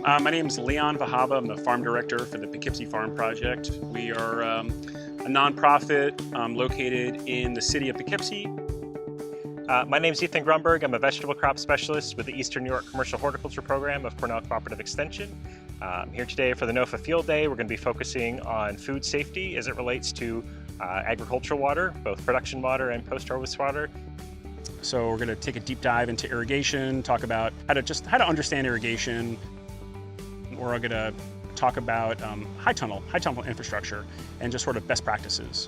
My name is Leon Vahaba. I'm the farm director for the Poughkeepsie Farm Project. We are a nonprofit located in the city of Poughkeepsie. My name is Ethan Grunberg. I'm a vegetable crop specialist with the Eastern New York Commercial Horticulture Program of Cornell Cooperative Extension. Here today for the NOFA Field Day. We're going to be focusing on food safety as it relates to agricultural water, both production water and post-harvest water. So we're going to take a deep dive into irrigation, talk about how to understand irrigation. We're going to talk about high tunnel infrastructure and just sort of best practices.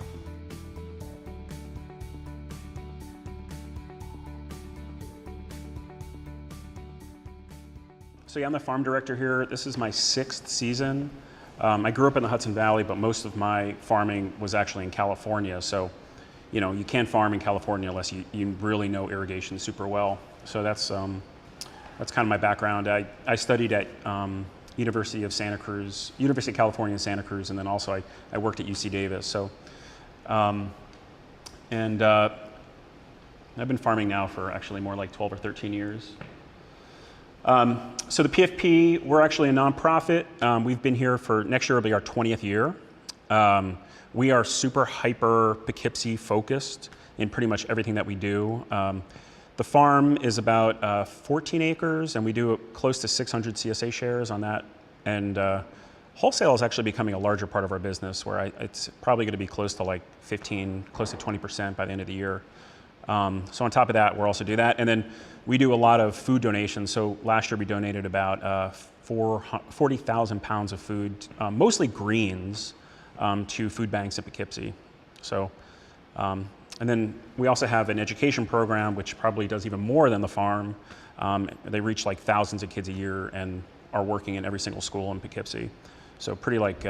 So yeah, I'm the farm director here. This is my 6th season. I grew up in the Hudson Valley, but most of my farming was actually in California. So, you know, you can't farm in California unless you really know irrigation super well. So that's kind of my background. I studied at University of California in Santa Cruz, and then also I worked at UC Davis. So, I've been farming now for actually more like 12 or 13 years. So the PFP, we're actually a nonprofit. We've been here for, next year will be our 20th year. We are super hyper Poughkeepsie focused in pretty much everything that we do. The farm is about 14 acres, and we do close to 600 CSA shares on that. And wholesale is actually becoming a larger part of our business, where it's probably going to be close to like 15, close to 20% by the end of the year. So on top of that, we'll also do that. And then we do a lot of food donations. So last year we donated about 40,000 pounds of food, mostly greens, to food banks at Poughkeepsie. So, and then we also have an education program, which probably does even more than the farm. They reach like thousands of kids a year and are working in every single school in Poughkeepsie. So pretty like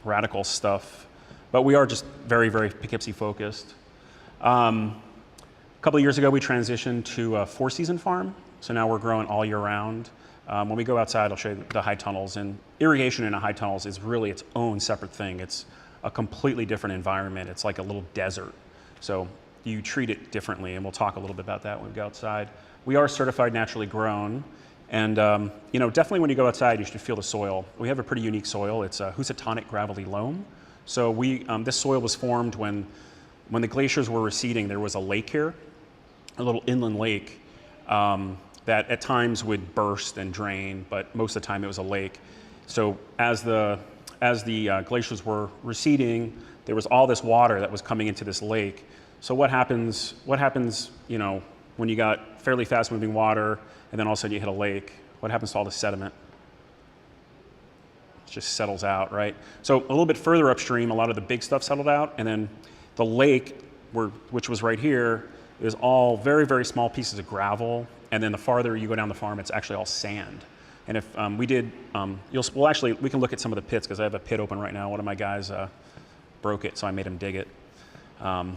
radical stuff. But we are just very, very Poughkeepsie focused. A couple of years ago, we transitioned to a 4-season farm. So now we're growing all year round. When we go outside, I'll show you the high tunnels. And irrigation in a high tunnels is really its own separate thing. It's a completely different environment. It's like a little desert. So you treat it differently, and we'll talk a little bit about that when we go outside. We are certified naturally grown. And you know, definitely when you go outside, you should feel the soil. We have a pretty unique soil. It's a Housatonic gravelly loam. So this soil was formed when the glaciers were receding. There was a lake here, a little inland lake that at times would burst and drain, but most of the time it was a lake. So as the glaciers were receding, there was all this water that was coming into this lake. So what happens, you know, when you got fairly fast moving water and then all of a sudden you hit a lake? What happens to all the sediment? It just settles out, right? So a little bit further upstream, a lot of the big stuff settled out, and then the lake, which was right here, is all very, very small pieces of gravel. And then the farther you go down the farm, it's actually all sand. And if we can look at some of the pits, because I have a pit open right now. One of my guys broke it, so I made him dig it. The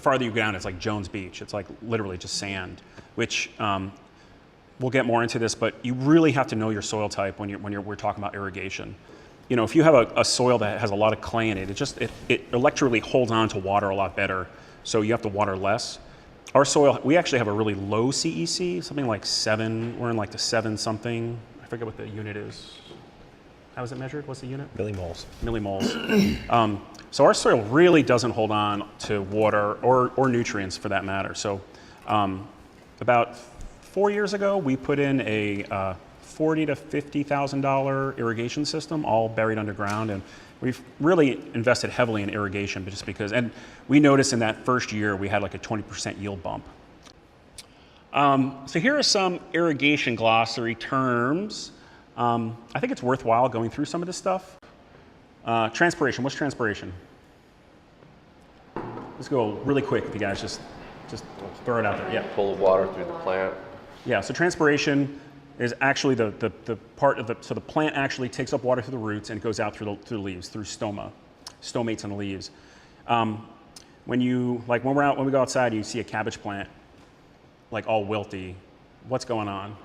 farther you go down, it's like Jones Beach. It's like literally just sand, which we'll get more into this, but you really have to know your soil type when we're talking about irrigation. You know, if you have a soil that has a lot of clay in it, it electrically holds on to water a lot better. So you have to water less. Our soil, we actually have a really low CEC, something like 7. We're in like the 7 something. I forget what the unit is. How is it measured? What's the unit? Millimoles. Millimoles. So our soil really doesn't hold on to water or nutrients for that matter. So about 4 years ago, we put in a $40,000 to $50,000 irrigation system, all buried underground, and we've really invested heavily in irrigation, just because, and we noticed in that first year we had like a 20% yield bump. So here are some irrigation glossary terms. I think it's worthwhile going through some of this stuff. Transpiration, what's transpiration? Let's go really quick with you guys, just throw it out there. Yeah. Pull the water through the plant. Yeah, so transpiration is actually the part of so the plant actually takes up water through the roots and it goes out through the leaves, through stomates in the leaves. When we go outside, you see a cabbage plant, like all wilty. What's going on?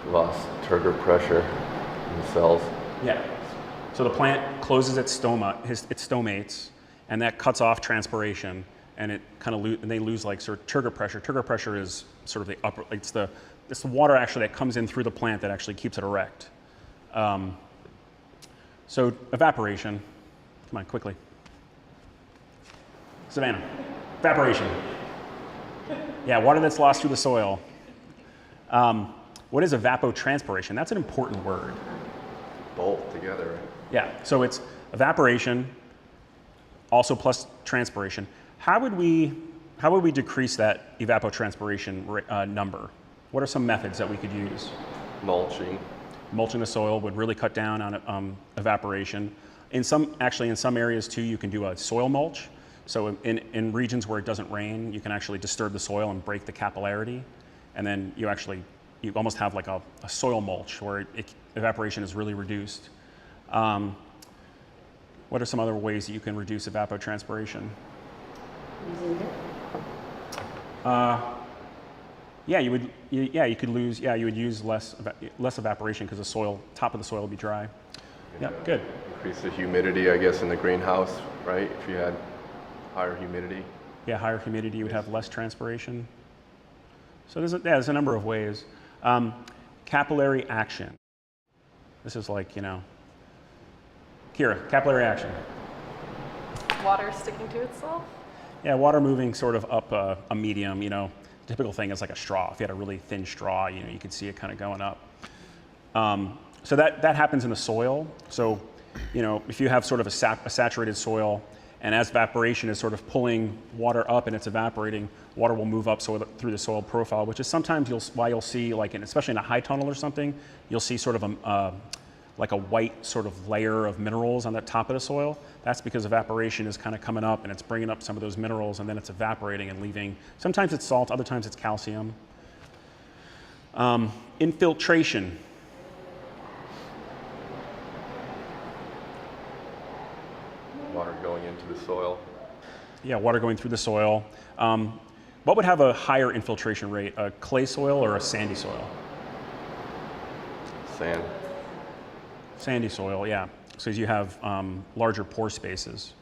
Lost turgor pressure in the cells. Yeah. So the plant closes its stomates, and that cuts off transpiration. and it kind of and they lose like sort of turgor pressure. Turgor pressure is sort of the upper, it's the water actually that comes in through the plant that actually keeps it erect. So evaporation, come on, quickly. Savannah, evaporation. Yeah, water that's lost through the soil. What is evapotranspiration? That's an important word. Both together, right? Yeah, so it's evaporation, also plus transpiration. How would we decrease that evapotranspiration number? What are some methods that we could use? Mulching. Mulching the soil would really cut down on evaporation. In some areas too, you can do a soil mulch. So in regions where it doesn't rain, you can actually disturb the soil and break the capillarity, and then you almost have like a soil mulch where evaporation is really reduced. What are some other ways that you can reduce evapotranspiration? Using it. You would use less evaporation because the top of the soil would be dry. Yeah, good. Increase the humidity, I guess, in the greenhouse, right? If you had higher humidity. Yeah, higher humidity, you would have less transpiration. So there's a number of ways. Capillary action. This is like, Kira, capillary action. Water sticking to itself? Yeah, water moving sort of up a medium, the typical thing is like a straw. If you had a really thin straw, you could see it kind of going up. So that happens in the soil. So, if you have sort of a saturated soil, and as evaporation is sort of pulling water up and it's evaporating, water will move up through the soil profile, which is sometimes you'll see, like especially in a high tunnel or something, you'll see sort of like a white sort of layer of minerals on the top of the soil. That's because evaporation is kind of coming up and it's bringing up some of those minerals, and then it's evaporating and leaving. Sometimes it's salt, other times it's calcium. Infiltration. Water going into the soil. Yeah, water going through the soil. What would have a higher infiltration rate, a clay soil or a sandy soil? Sand. Sandy soil, yeah, because you have larger pore spaces.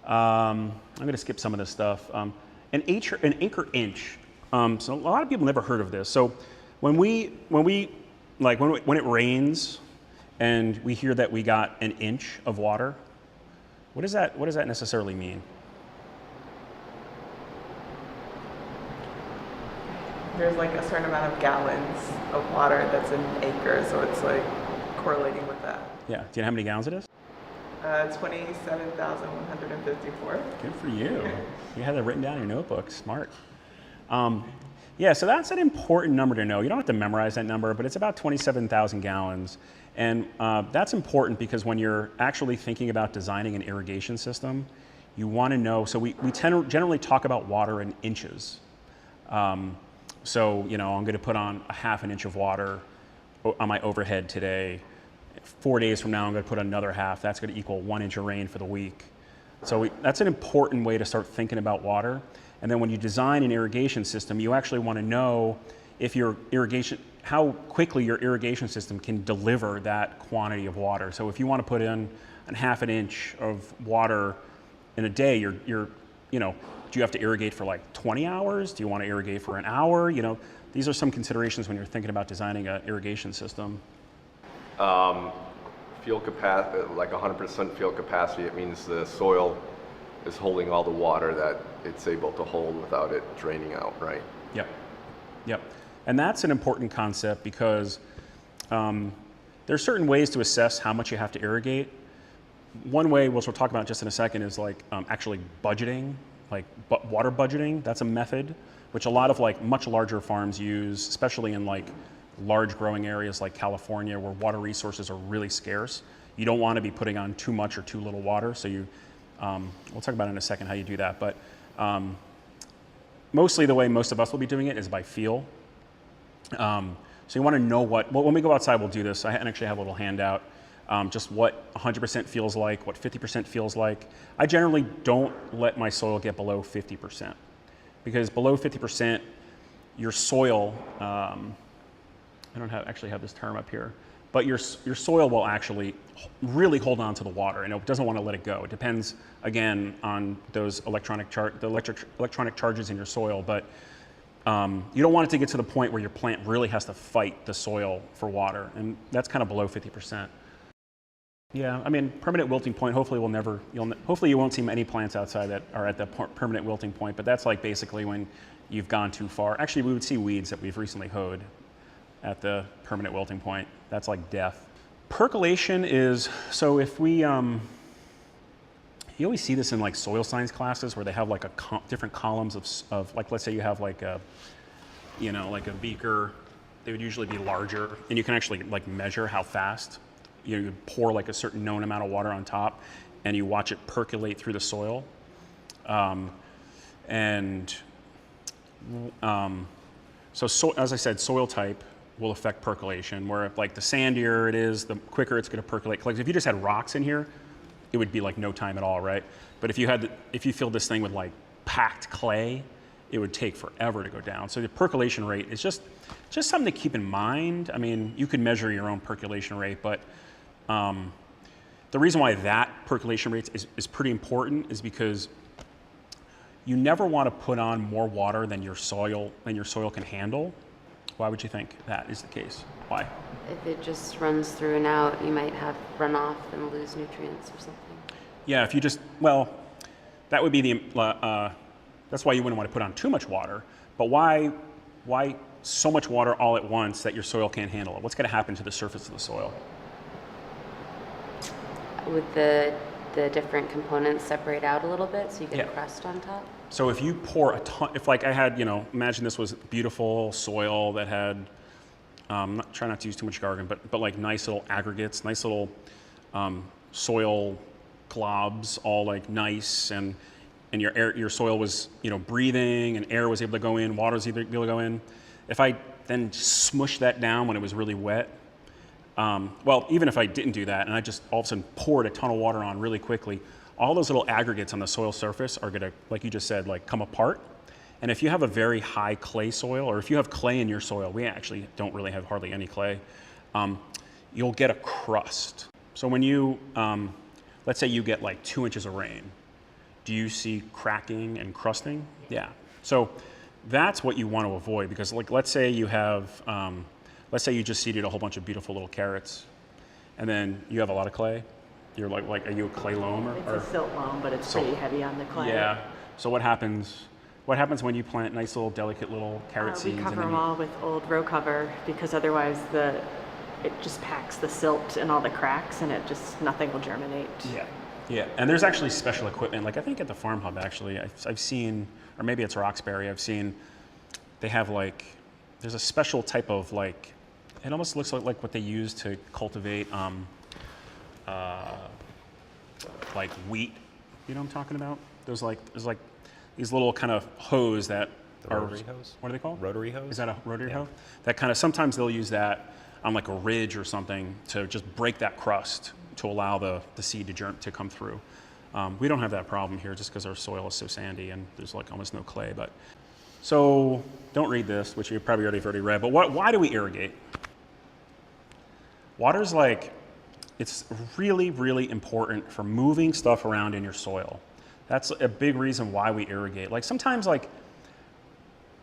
I'm going to skip some of this stuff. An acre inch. So a lot of people never heard of this. So when it rains and we hear that we got an inch of water, what does that necessarily mean? There's like a certain amount of gallons of water that's in an acre, so it's like correlating with that. Yeah, do you know how many gallons it is? 27,154. Good for you. You had that written down in your notebook. Smart. Yeah, so that's an important number to know. You don't have to memorize that number, but it's about 27,000 gallons. And that's important because when you're actually thinking about designing an irrigation system, you want to know, so we generally talk about water in inches. So, I'm going to put on a half an inch of water on my overhead today. 4 days from now, I'm going to put another half. That's going to equal 1 inch of rain for the week. So that's an important way to start thinking about water. And then when you design an irrigation system, you actually want to know if how quickly your irrigation system can deliver that quantity of water. So if you want to put in a half an inch of water in a day, do you have to irrigate for like 20 hours? Do you want to irrigate for an hour? These are some considerations when you're thinking about designing an irrigation system. Field capacity, like 100% field capacity, it means the soil is holding all the water that it's able to hold without it draining out, right? Yep. And that's an important concept because there are certain ways to assess how much you have to irrigate. One way, which we'll talk about just in a second, is like actually budgeting, like water budgeting. That's a method which a lot of like much larger farms use, especially in like large growing areas like California where water resources are really scarce. You don't want to be putting on too much or too little water. So we'll talk about in a second how you do that. But mostly the way most of us will be doing it is by feel. So you want to know when we go outside, we'll do this. I actually have a little handout, just what 100% feels like, what 50% feels like. I generally don't let my soil get below 50% because below 50%, your soil, I don't actually have this term up here, but your soil will actually really hold on to the water, and it doesn't want to let it go. It depends, again, on those electronic charges in your soil, but you don't want it to get to the point where your plant really has to fight the soil for water, and that's kind of below 50%. Yeah, I mean, permanent wilting point, hopefully hopefully you won't see many plants outside that are at the permanent wilting point, but that's like basically when you've gone too far. Actually, we would see weeds that we've recently hoed at the permanent wilting point. That's like death. Percolation is, so if we, you always see this in like soil science classes where they have like different columns of like, let's say you have like a, you know, like a beaker, they would usually be larger, and you can actually like measure how fast you pour like a certain known amount of water on top, and you watch it percolate through the soil. So as I said, soil type will affect percolation, where if like the sandier it is, the quicker it's going to percolate. Like if you just had rocks in here, it would be like no time at all, right? But if you filled this thing with like packed clay, it would take forever to go down. So the percolation rate is just something to keep in mind. I mean, you can measure your own percolation rate, but the reason why that percolation rate is pretty important is because you never want to put on more water than your soil can handle. Why would you think that is the case? Why? If it just runs through and out, you might have runoff and lose nutrients or something. Yeah, if you just, well, that would be that's why you wouldn't want to put on too much water. But why so much water all at once that your soil can't handle it? What's going to happen to the surface of the soil? Would the different components separate out a little bit so you get a Yeah. crust on top? So if you pour a ton, if like I had, you know, imagine this was beautiful soil that had, try not to use too much jargon, but like nice little aggregates, nice little soil globs, all like nice, and your soil was, you know, breathing, and air was able to go in, water was able to go in. If I then smushed that down when it was really wet, well, even if I didn't do that and I just all of a sudden poured a ton of water on really quickly, all those little aggregates on the soil surface are gonna, like you just said, like come apart. And if you have a very high clay soil, or if you have clay in your soil, we actually don't really have hardly any clay, you'll get a crust. So when you, let's say you get like 2 inches of rain, do you see cracking and crusting? Yeah. So that's what you want to avoid, because like let's say you have, let's say you just seeded a whole bunch of beautiful little carrots, and then you have a lot of clay. You're like, are you a clay loam It's or a silt loam, but it's pretty heavy on the clay. yeah. So what happens? What happens when you plant nice little delicate little carrot seeds? We cover and then them all with old row cover, because otherwise it just packs the silt in all the cracks, and nothing will germinate. Yeah, yeah. And there's actually special equipment. Like I think at the Farm Hub, actually, I've seen, or maybe it's Roxbury. I've seen they have like, there's a special type of like, it almost looks like what they use to cultivate like wheat. You know what I'm talking about? There's like these little kind of hose that are rotary hose? What are they called? Rotary hose? Is that a rotary hose? That kind of, sometimes they'll use that on like a ridge or something to just break that crust to allow the seed to come through. We don't have that problem here just because our soil is so sandy and there's like almost no clay. But so don't read this, which you probably already read. But why do we irrigate? Water's like, it's really, really important for moving stuff around in your soil. That's a big reason why we irrigate. Like sometimes like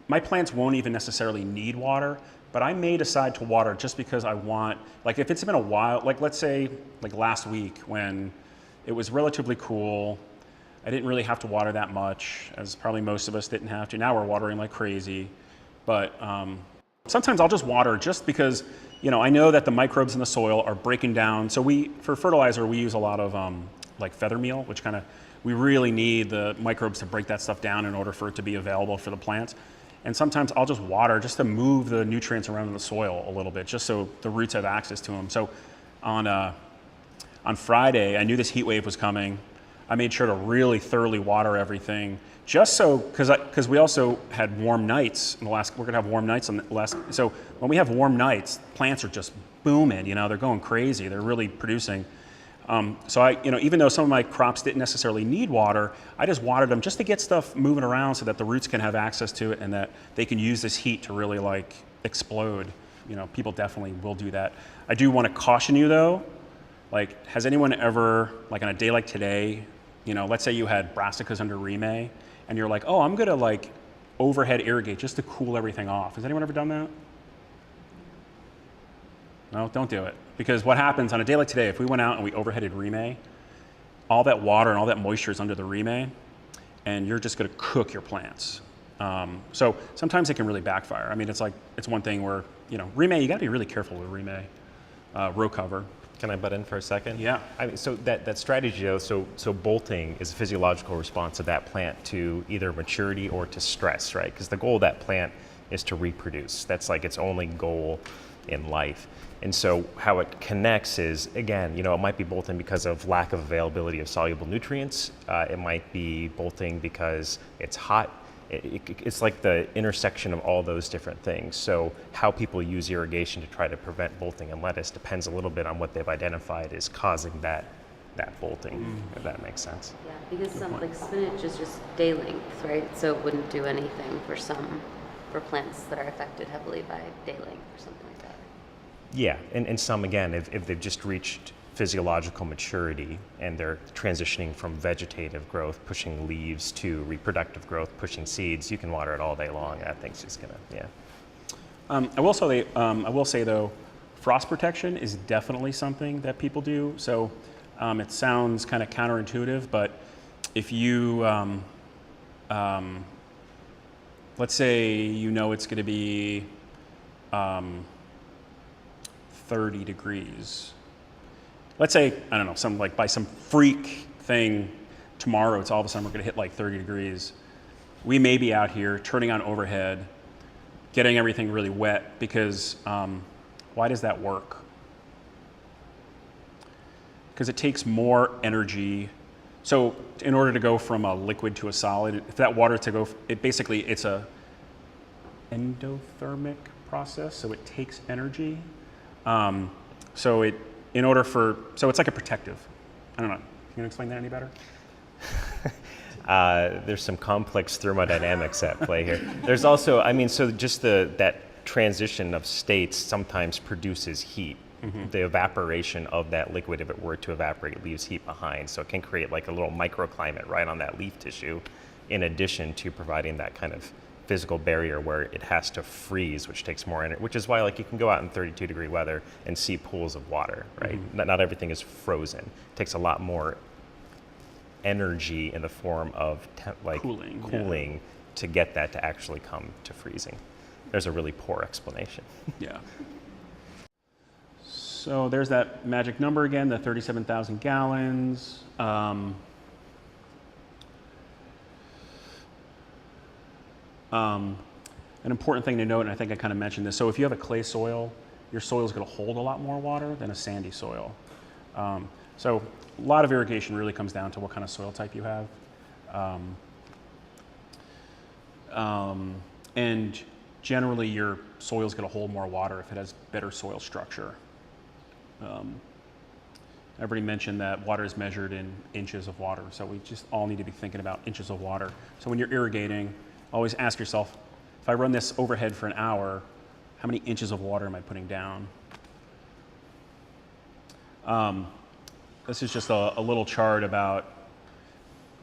my plants won't even necessarily need water, but I may decide to water just because I want, like if it's been a while, like let's say like last week when it was relatively cool, I didn't really have to water that much, as probably most of us didn't have to. Now we're watering like crazy, but sometimes I'll just water just because, you know, I know that the microbes in the soil are breaking down. So for fertilizer, we use a lot of like feather meal, which kind of, we really need the microbes to break that stuff down in order for it to be available for the plants. And sometimes I'll just water just to move the nutrients around in the soil a little bit, just so the roots have access to them. So on Friday, I knew this heat wave was coming. I made sure to really thoroughly water everything, just so, because we also had warm nights in the last, we're gonna have warm nights on the last, so when we have warm nights, plants are just booming, you know, they're going crazy, they're really producing. So I, you know, even though some of my crops didn't necessarily need water, I just watered them just to get stuff moving around so that the roots can have access to it and that they can use this heat to really like explode. people definitely will do that. I do want to caution you though, like, has anyone ever, like on a day like today, let's say you had brassicas under Rime, and you're like, oh, I'm gonna like overhead irrigate just to cool everything off. Has anyone ever done that? No, don't do it. Because what happens on a day like today, if we went out and we overheaded Rime, all that water and all that moisture is under the Rime, and you're just gonna cook your plants. So sometimes it can really backfire. I mean, it's one thing where, Rime, you gotta be really careful with Rime, row cover. Can I butt in for a second? Yeah. I mean, so that strategy, though, so bolting is a physiological response of that plant to either maturity or to stress, right? Because the goal of that plant is to reproduce. That's like its only goal in life. And so how it connects is, again, it might be bolting because of lack of availability of soluble nutrients. It might be bolting because it's hot. It's like the intersection of all those different things. So how people use irrigation to try to prevent bolting in lettuce depends a little bit on what they've identified is causing that bolting, if that makes sense. Yeah, because like spinach is just day length, right? So it wouldn't do anything for plants that are affected heavily by day length or something like that. Yeah, and some, again, if they've just reached physiological maturity and they're transitioning from vegetative growth, pushing leaves, to reproductive growth, pushing seeds, you can water it all day long. That thing's just gonna, yeah. I will say though, frost protection is definitely something that people do. So it sounds kind of counterintuitive, but if you, let's say it's going to be 30 degrees. Let's say, I don't know, by some freak thing tomorrow, it's all of a sudden we're going to hit like 30 degrees. We may be out here turning on overhead, getting everything really wet because why does that work? Because it takes more energy. So in order to go from a liquid to a solid, if that water it's a endothermic process, so it takes energy. So it's like a protective. I don't know. Can you explain that any better? There's some complex thermodynamics at play here. There's also, so just that transition of states sometimes produces heat. Mm-hmm. The evaporation of that liquid, if it were to evaporate, leaves heat behind. So it can create like a little microclimate right on that leaf tissue, in addition to providing that kind of physical barrier where it has to freeze, which takes more energy, which is why you can go out in 32-degree weather and see pools of water, right? Mm-hmm. Not everything is frozen. It takes a lot more energy in the form of cooling to get that to actually come to freezing. There's a really poor explanation. Yeah. So there's that magic number again, the 37,000 gallons. An important thing to note, and I think I kind of mentioned this, so if you have a clay soil, your soil is going to hold a lot more water than a sandy soil. So a lot of irrigation really comes down to what kind of soil type you have. And generally your soil is going to hold more water if it has better soil structure. Everybody mentioned that water is measured in inches of water, so we just all need to be thinking about inches of water. So when you're irrigating, always ask yourself, if I run this overhead for an hour, how many inches of water am I putting down? This is just a little chart about,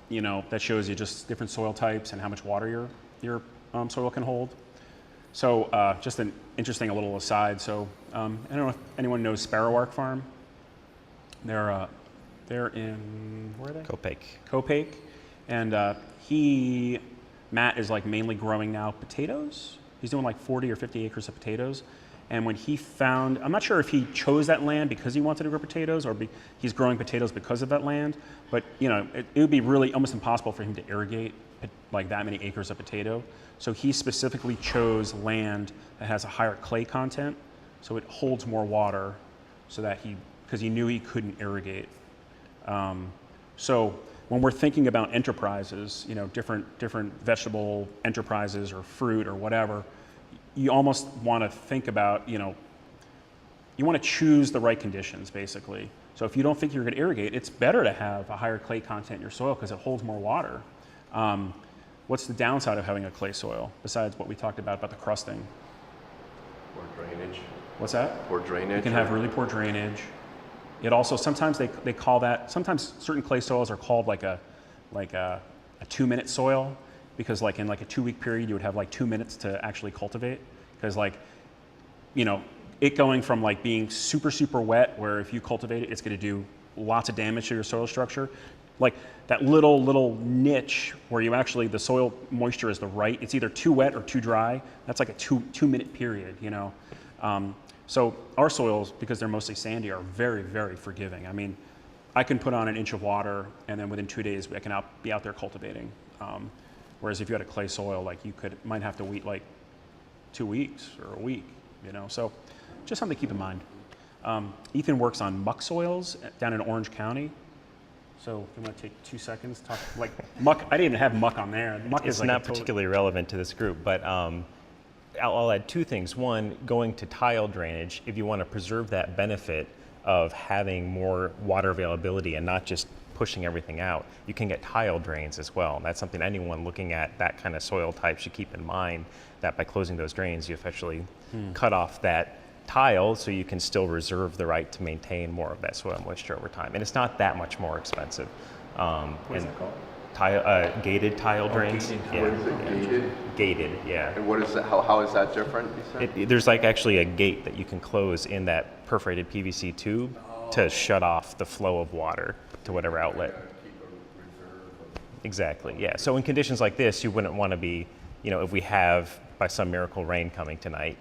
that shows you just different soil types and how much water your soil can hold. So just an interesting little aside. So I don't know if anyone knows Sparrow Arc Farm. They're in, where are they? Copac. And Matt is like mainly growing now potatoes. He's doing like 40 or 50 acres of potatoes. And when he found, I'm not sure if he chose that land because he wanted to grow potatoes or he's growing potatoes because of that land, but it would be really almost impossible for him to irrigate like that many acres of potato. So he specifically chose land that has a higher clay content, so it holds more water, so that because he knew he couldn't irrigate. So when we're thinking about enterprises, different vegetable enterprises or fruit or whatever, you almost want to think about, you want to choose the right conditions, basically. So if you don't think you're going to irrigate, it's better to have a higher clay content in your soil because it holds more water. What's the downside of having a clay soil, besides what we talked about the crusting? Or drainage. What's that? Or drainage. You can have really poor drainage. It also, sometimes they call that, sometimes certain clay soils are called like a 2-minute soil, because like in like a 2-week period, you would have like 2 minutes to actually cultivate. Because like, you know, it going from like being super, super wet, where if you cultivate it, it's going to do lots of damage to your soil structure. Like that little niche where you actually, the soil moisture is the right, it's either too wet or too dry. That's like a 2-minute period, you know. So our soils, because they're mostly sandy, are very, very forgiving. I mean, I can put on an inch of water, and then within 2 days, I can be out there cultivating. Whereas if you had a clay soil, like you might have to wait like 2 weeks or a week, you know. So just something to keep in mind. Ethan works on muck soils down in Orange County. So if you want to take 2 seconds, talk like muck. I didn't even have muck on there. Muck It's is like not particularly relevant to this group, but I'll add 2 things. One, going to tile drainage, if you want to preserve that benefit of having more water availability and not just pushing everything out, you can get tile drains as well. And that's something anyone looking at that kind of soil type should keep in mind, that by closing those drains, you effectively cut off that tile, so you can still reserve the right to maintain more of that soil moisture over time. And it's not that much more expensive. What is that called? Gated tile drains. gated Yeah. What is it, gated? Gated, yeah. And what is that, how is that different, you said? There's like actually a gate that you can close in that perforated PVC tube to shut off the flow of water to whatever outlet. Exactly, yeah. So in conditions like this, you wouldn't want to be, you know, if we have by some miracle rain coming tonight,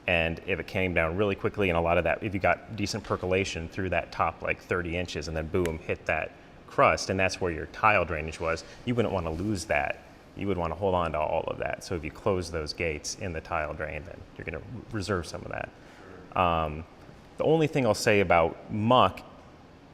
and if it came down really quickly, and a lot of that, if you got decent percolation through that top like 30 inches and then boom, hit that crust, and that's where your tile drainage was, you wouldn't want to lose that. You would want to hold on to all of that. So if you close those gates in the tile drain, then you're going to reserve some of that. The only thing I'll say about muck,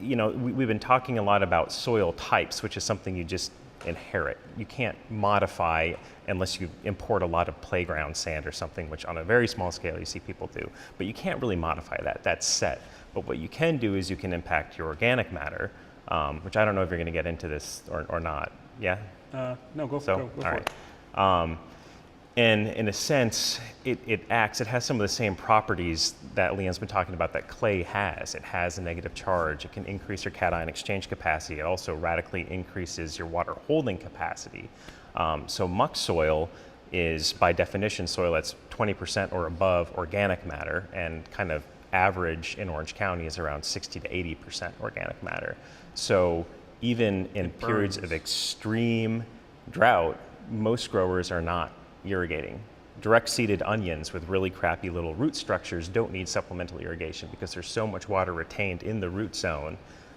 you know, we've been talking a lot about soil types, which is something you just inherit. You can't modify unless you import a lot of playground sand or something, which on a very small scale you see people do. But you can't really modify that. That's set. But what you can do is you can impact your organic matter, which I don't know if you're going to get into this or not. Yeah? No, go So, for all it. right. And in a sense, it has some of the same properties that Leon's been talking about that clay has. It has a negative charge. It can increase your cation exchange capacity. It also radically increases your water holding capacity. So muck soil is, by definition, soil that's 20% or above organic matter, and kind of average in Orange County is around 60 to 80% organic matter. So even in periods of extreme drought, most growers are not irrigating. Direct seeded onions with really crappy little root structures don't need supplemental irrigation because there's so much water retained in the root zone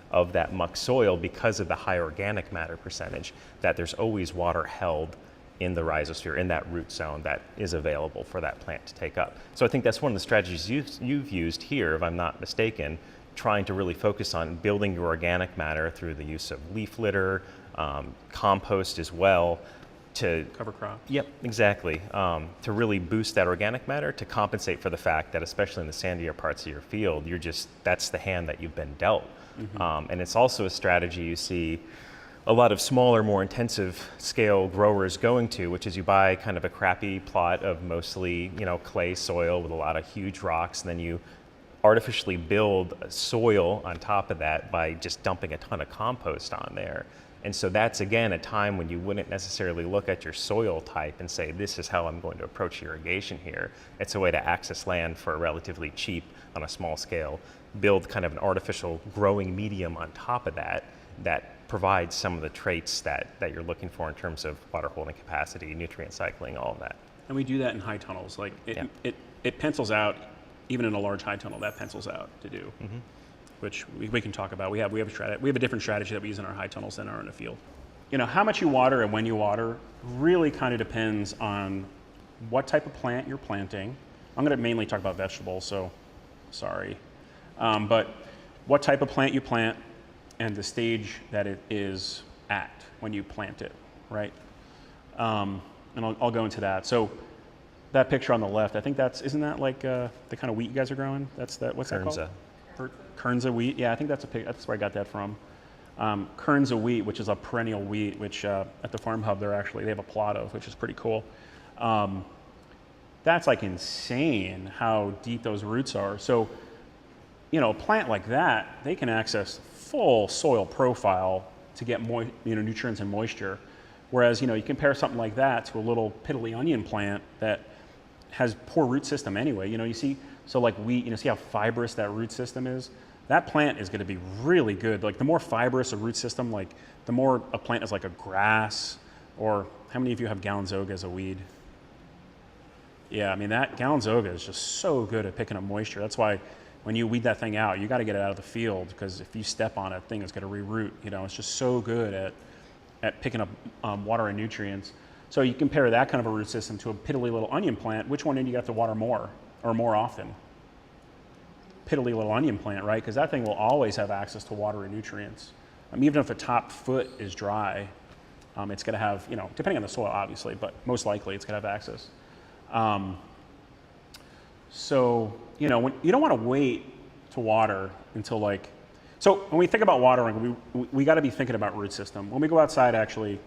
of that muck soil because of the high organic matter percentage, that there's always water held in the rhizosphere, in that root zone, that is available for that plant to take up. So I think that's one of the strategies you've used here, if I'm not mistaken, trying to really focus on building your organic matter through the use of leaf litter, compost as well, to Cover crops. Yep, exactly. To really boost that organic matter, to compensate for the fact that, especially in the sandier parts of your field, that's the hand that you've been dealt. And it's also a strategy you see a lot of smaller, more intensive scale growers going to, which is you buy kind of a crappy plot of mostly, you know, clay soil with a lot of huge rocks, and then you artificially build soil on top of that by just dumping a ton of compost on there. And so that's, again, a time when you wouldn't necessarily look at your soil type and say, this is how I'm going to approach irrigation here. It's a way to access land for relatively cheap on a small scale, build kind of an artificial growing medium on top of that, that provides some of the traits that you're looking for in terms of water holding capacity, nutrient cycling, all of that. And we do that in high tunnels. Like it pencils out, even in a large high tunnel, that pencils out to do. Which we can talk about. We have a different strategy that we use in our high tunnels than are in the field. You know, how much you water and when you water really kind of depends on what type of plant you're planting. I'm going to mainly talk about vegetables, so sorry. But what type of plant you plant and the stage that it is at when you plant it, right? And I'll go into that. So that picture on the left, I think isn't that like the kind of wheat you guys are growing? What's that called? Kernza wheat, yeah, I think that's where I got that from. Kernza wheat, which is a perennial wheat, which at the Farm Hub they have a plot of, which is pretty cool. that's like insane how deep those roots are. So, you know, a plant like that, they can access full soil profile to get nutrients and moisture. Whereas, you know, you compare something like that to a little piddly onion plant that has poor root system anyway. You know, you see, so like wheat, you know, see how fibrous that root system is? That plant is going to be really good. Like the more fibrous a root system, like the more a plant is like a grass, or how many of you have Galenzoga as a weed? Yeah, I mean, that Galenzoga is just so good at picking up moisture. That's why when you weed that thing out, you got to get it out of the field, because if you step on it, the thing is going to re-root. You know, it's just so good at picking up water and nutrients. So you compare that kind of a root system to a piddly little onion plant. Which one do you have to water more or more often? Piddly little onion plant, right? Because that thing will always have access to water and nutrients. Even if the top foot is dry, it's going to have, you know, depending on the soil, obviously, but most likely it's going to have access. So, you know, you don't want to wait to water until like, so when we think about watering, we got to be thinking about root system. When we go outside, actually,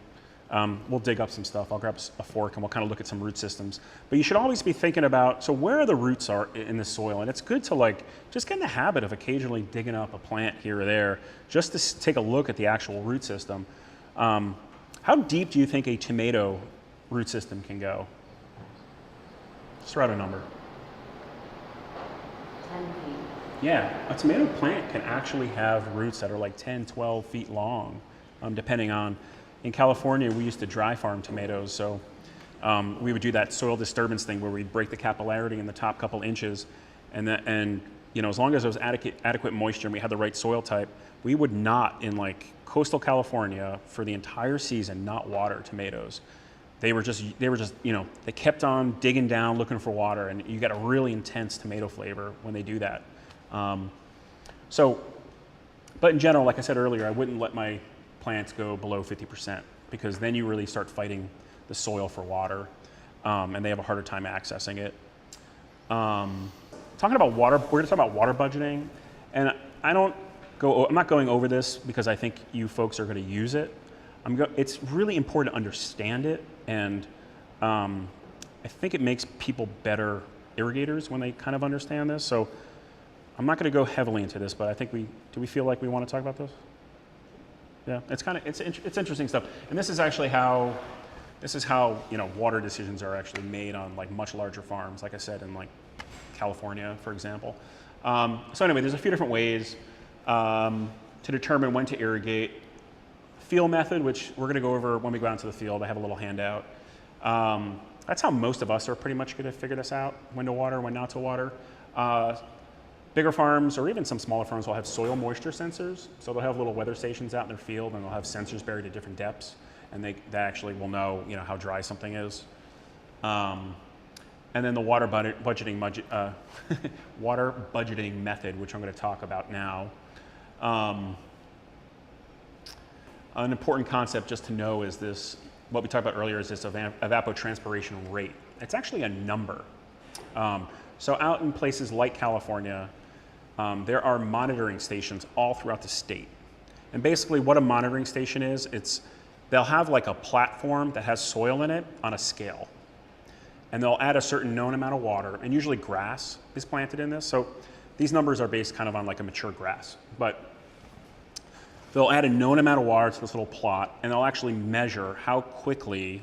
we'll dig up some stuff. I'll grab a fork and we'll kind of look at some root systems. But you should always be thinking about, so where the roots are in the soil. And it's good to like, just get in the habit of occasionally digging up a plant here or there, just to take a look at the actual root system. How deep do you think a tomato root system can go? Just throw out a number. 10 feet. Yeah, a tomato plant can actually have roots that are like 10, 12 feet long, depending on, in California, we used to dry farm tomatoes, so we would do that soil disturbance thing where we'd break the capillarity in the top couple inches, and you know, as long as there was adequate moisture and we had the right soil type, we would not, in like coastal California, for the entire season, not water tomatoes. They were just, you know, they kept on digging down, looking for water, and you get a really intense tomato flavor when they do that. But in general, like I said earlier, I wouldn't let my plants go below 50%, because then you really start fighting the soil for water, and they have a harder time accessing it. Talking about water, we're gonna talk about water budgeting, and I'm not going over this because I think you folks are gonna use it. It's really important to understand it, and I think it makes people better irrigators when they kind of understand this. So I'm not going to go heavily into this, but I think do we feel like we want to talk about this? Yeah, it's interesting stuff, and this is actually how you know, water decisions are actually made on like much larger farms, like I said, in like California, for example. So anyway, there's a few different ways to determine when to irrigate. Field method, which we're going to go over when we go out into the field. I have a little handout. That's how most of us are pretty much going to figure this out: when to water, when not to water. Bigger farms, or even some smaller farms, will have soil moisture sensors. So they'll have little weather stations out in their field, and they'll have sensors buried at different depths, and they actually will know, you know, how dry something is. And then the water budgeting method, which I'm going to talk about now. An important concept just to know is this, what we talked about earlier, is this evapotranspiration rate. It's actually a number. So out in places like California, there are monitoring stations all throughout the state. And basically what a monitoring station is, they'll have like a platform that has soil in it on a scale. And they'll add a certain known amount of water, and usually grass is planted in this. So these numbers are based kind of on like a mature grass. But they'll add a known amount of water to this little plot, and they'll actually measure how quickly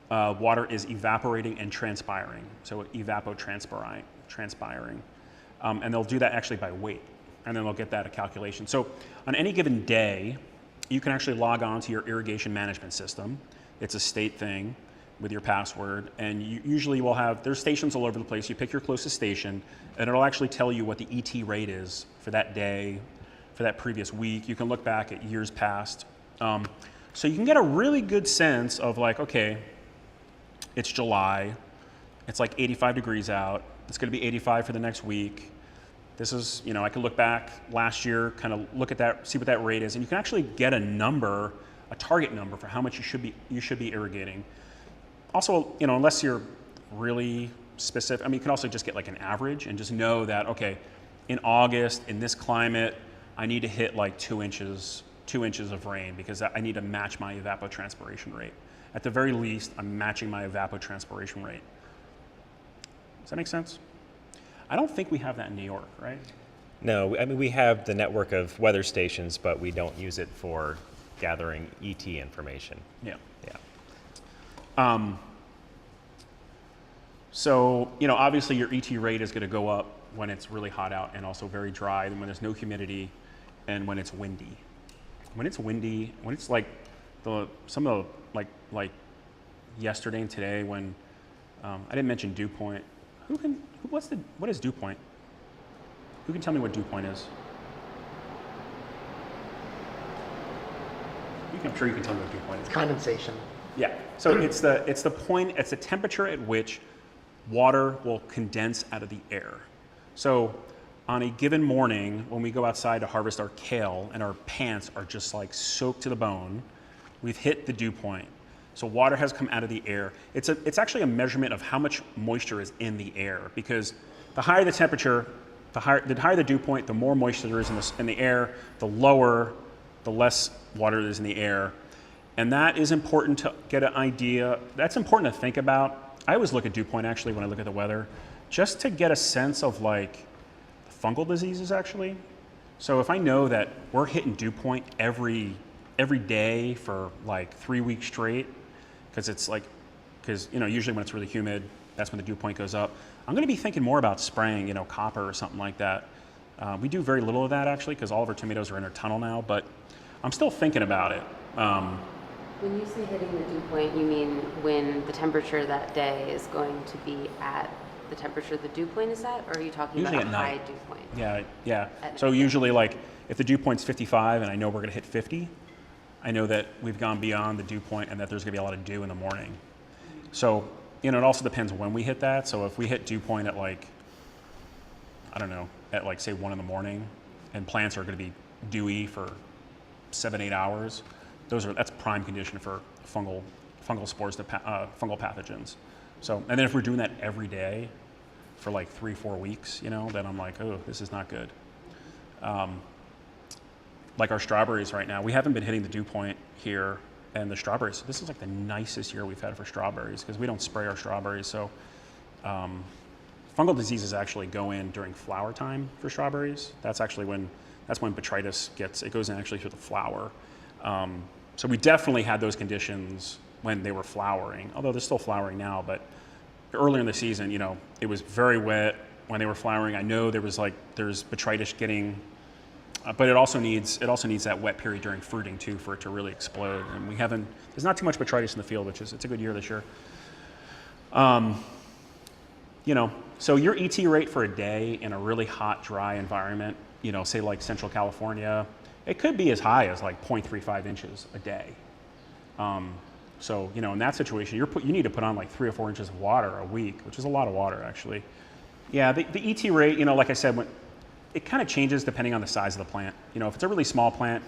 water is evaporating and transpiring. So evapotranspiring. And they'll do that actually by weight, and then they'll get that a calculation. So on any given day, you can actually log on to your irrigation management system. It's a state thing with your password, and you usually will have, there's stations all over the place. You pick your closest station, and it'll actually tell you what the ET rate is for that day, for that previous week. You can look back at years past. So you can get a really good sense of like, okay, it's July, it's like 85 degrees out, it's gonna be 85 for the next week. This is, you know, I can look back last year, kind of look at that, see what that rate is, and you can actually get a number, a target number for how much you should be irrigating. Also, you know, unless you're really specific, I mean, you can also just get like an average and just know that, okay, in August, in this climate, I need to hit like 2 inches of rain because I need to match my evapotranspiration rate. At the very least, I'm matching my evapotranspiration rate. Does that make sense? I don't think we have that in New York, right? No, I mean, we have the network of weather stations, but we don't use it for gathering ET information. Yeah. Yeah. So, obviously your ET rate is going to go up when it's really hot out and also very dry, and when there's no humidity, and when it's windy. When it's windy, when it's like some of the, like yesterday and today when, I didn't mention dew point. What is dew point? Who can tell me what dew point is? I'm sure you can tell me what dew point is. Condensation. Yeah, so it's the temperature at which water will condense out of the air. So on a given morning, when we go outside to harvest our kale and our pants are just like soaked to the bone, we've hit the dew point. So water has come out of the air. It's actually a measurement of how much moisture is in the air, because the higher the temperature, the higher the dew point, the more moisture there is in the air, the less water there is in the air. And that is important to get an idea. That's important to think about. I always look at dew point actually when I look at the weather, just to get a sense of like fungal diseases actually. So if I know that we're hitting dew point every day for like 3 weeks straight, because usually when it's really humid, that's when the dew point goes up. I'm going to be thinking more about spraying, copper or something like that. We do very little of that actually, because all of our tomatoes are in our tunnel now, but I'm still thinking about it. When you say hitting the dew point, you mean when the temperature that day is going to be at the temperature the dew point is at, or are you talking Usually about a at high night. dew point? Yeah. At So night. usually like if the dew point's 55 and I know we're going to hit 50, I know that we've gone beyond the dew point and that there's going to be a lot of dew in the morning. So, it also depends when we hit that. So if we hit dew point at like, I don't know, at like say 1 in the morning, and plants are going to be dewy for 7-8 hours, that's prime condition for fungal spores, fungal pathogens. So, and then if we're doing that every day for like 3-4 weeks, then I'm like, oh, this is not good. Like our strawberries right now, we haven't been hitting the dew point here, and the strawberries, this is like the nicest year we've had for strawberries because we don't spray our strawberries. So fungal diseases actually go in during flower time for strawberries. That's when botrytis goes in actually through the flower. So we definitely had those conditions when they were flowering, although they're still flowering now, but earlier in the season, it was very wet when they were flowering. I know there's botrytis getting, but it also needs that wet period during fruiting too for it to really explode. And there's not too much botrytis in the field, it's a good year this year. So your ET rate for a day in a really hot, dry environment, say like Central California, it could be as high as like 0.35 inches a day. So, in that situation, you need to put on like 3 or 4 inches of water a week, which is a lot of water actually. Yeah, the ET rate, like I said, it kind of changes depending on the size of the plant. If it's a really small plant,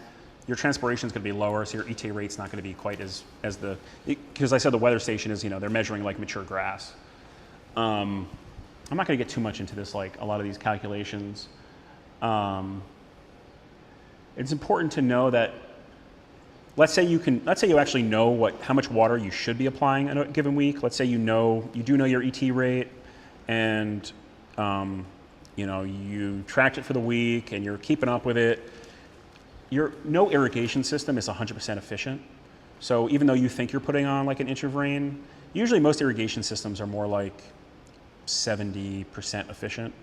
your transpiration is going to be lower, so your ET rate's not going to be quite because I said the weather station is, they're measuring like mature grass. I'm not going to get too much into this, like a lot of these calculations. It's important to know that, let's say you actually know how much water you should be applying in a given week. Let's say you do know your ET rate, and you tracked it for the week and you're keeping up with it. No irrigation system is 100% efficient. So even though you think you're putting on like an inch of rain, usually most irrigation systems are more like 70% efficient.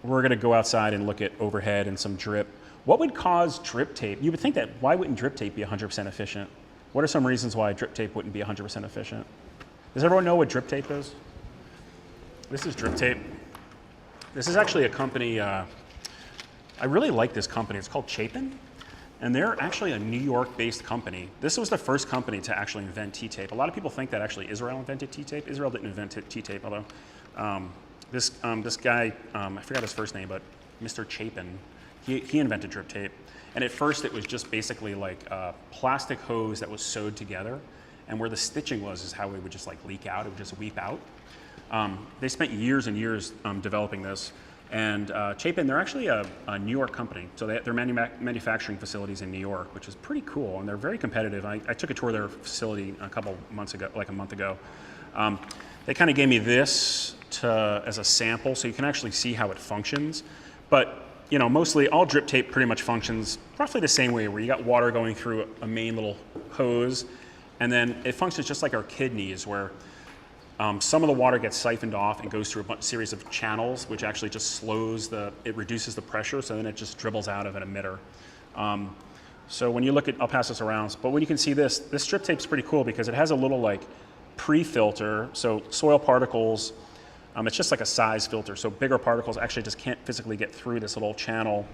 We're going to go outside and look at overhead and some drip. What would cause drip tape? You would think that, why wouldn't drip tape be 100% efficient? What are some reasons why drip tape wouldn't be 100% efficient? Does everyone know what drip tape is? This is drip tape. This is actually a company, I really like this company. It's called Chapin, and they're actually a New York-based company. This was the first company to actually invent T-tape. A lot of people think that actually Israel invented T-tape. Israel didn't invent T-tape, although this guy, I forgot his first name, but Mr. Chapin, he invented drip tape. And at first it was just basically like a plastic hose that was sewed together, and where the stitching was is how it would just like leak out, it would just weep out. They spent years and years developing this. And Chapin, they're actually a New York company. So they're manufacturing facilities in New York, which is pretty cool. And they're very competitive. I took a tour of their facility a month ago. They kind of gave me this as a sample, so you can actually see how it functions. But you know, mostly all drip tape pretty much functions roughly the same way, where you got water going through a main little hose, and then it functions just like our kidneys, where some of the water gets siphoned off and goes through a series of channels, which actually just it reduces the pressure, so then it just dribbles out of an emitter. So when you look at, I'll pass this around, but when you can see this strip tape's pretty cool because it has a little like pre-filter, so soil particles, it's just like a size filter, so bigger particles actually just can't physically get through this little channel,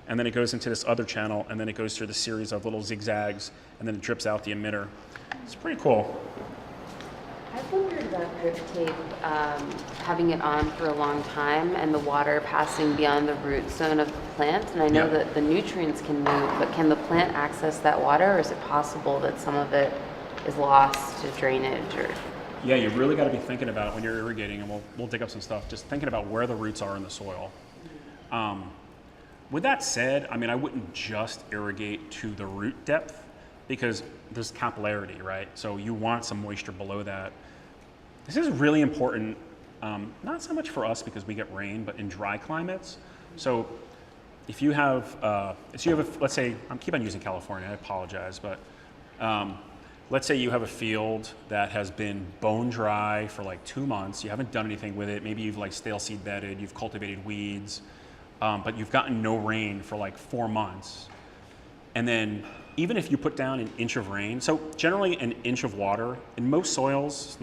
and then it goes into this other channel, and then it goes through the series of little zigzags, and then it drips out the emitter. It's pretty cool. I've wondered about drip tape, having it on for a long time and the water passing beyond the root zone of the plant. And I know that the nutrients can move, but can the plant access that water, or is it possible that some of it is lost to drainage? Or Yeah, you really got to be thinking about it when you're irrigating, and we'll dig up some stuff, just thinking about where the roots are in the soil. With that said, I mean, I wouldn't just irrigate to the root depth because there's capillarity, right? So you want some moisture below that. This is really important, not so much for us because we get rain, but in dry climates. So if you have, let's say, I keep on using California, I apologize, but let's say you have a field that has been bone dry for like 2 months, you haven't done anything with it, maybe you've like stale seed bedded, you've cultivated weeds, but you've gotten no rain for like 4 months. And then even if you put down an inch of rain, so generally an inch of water, in most soils,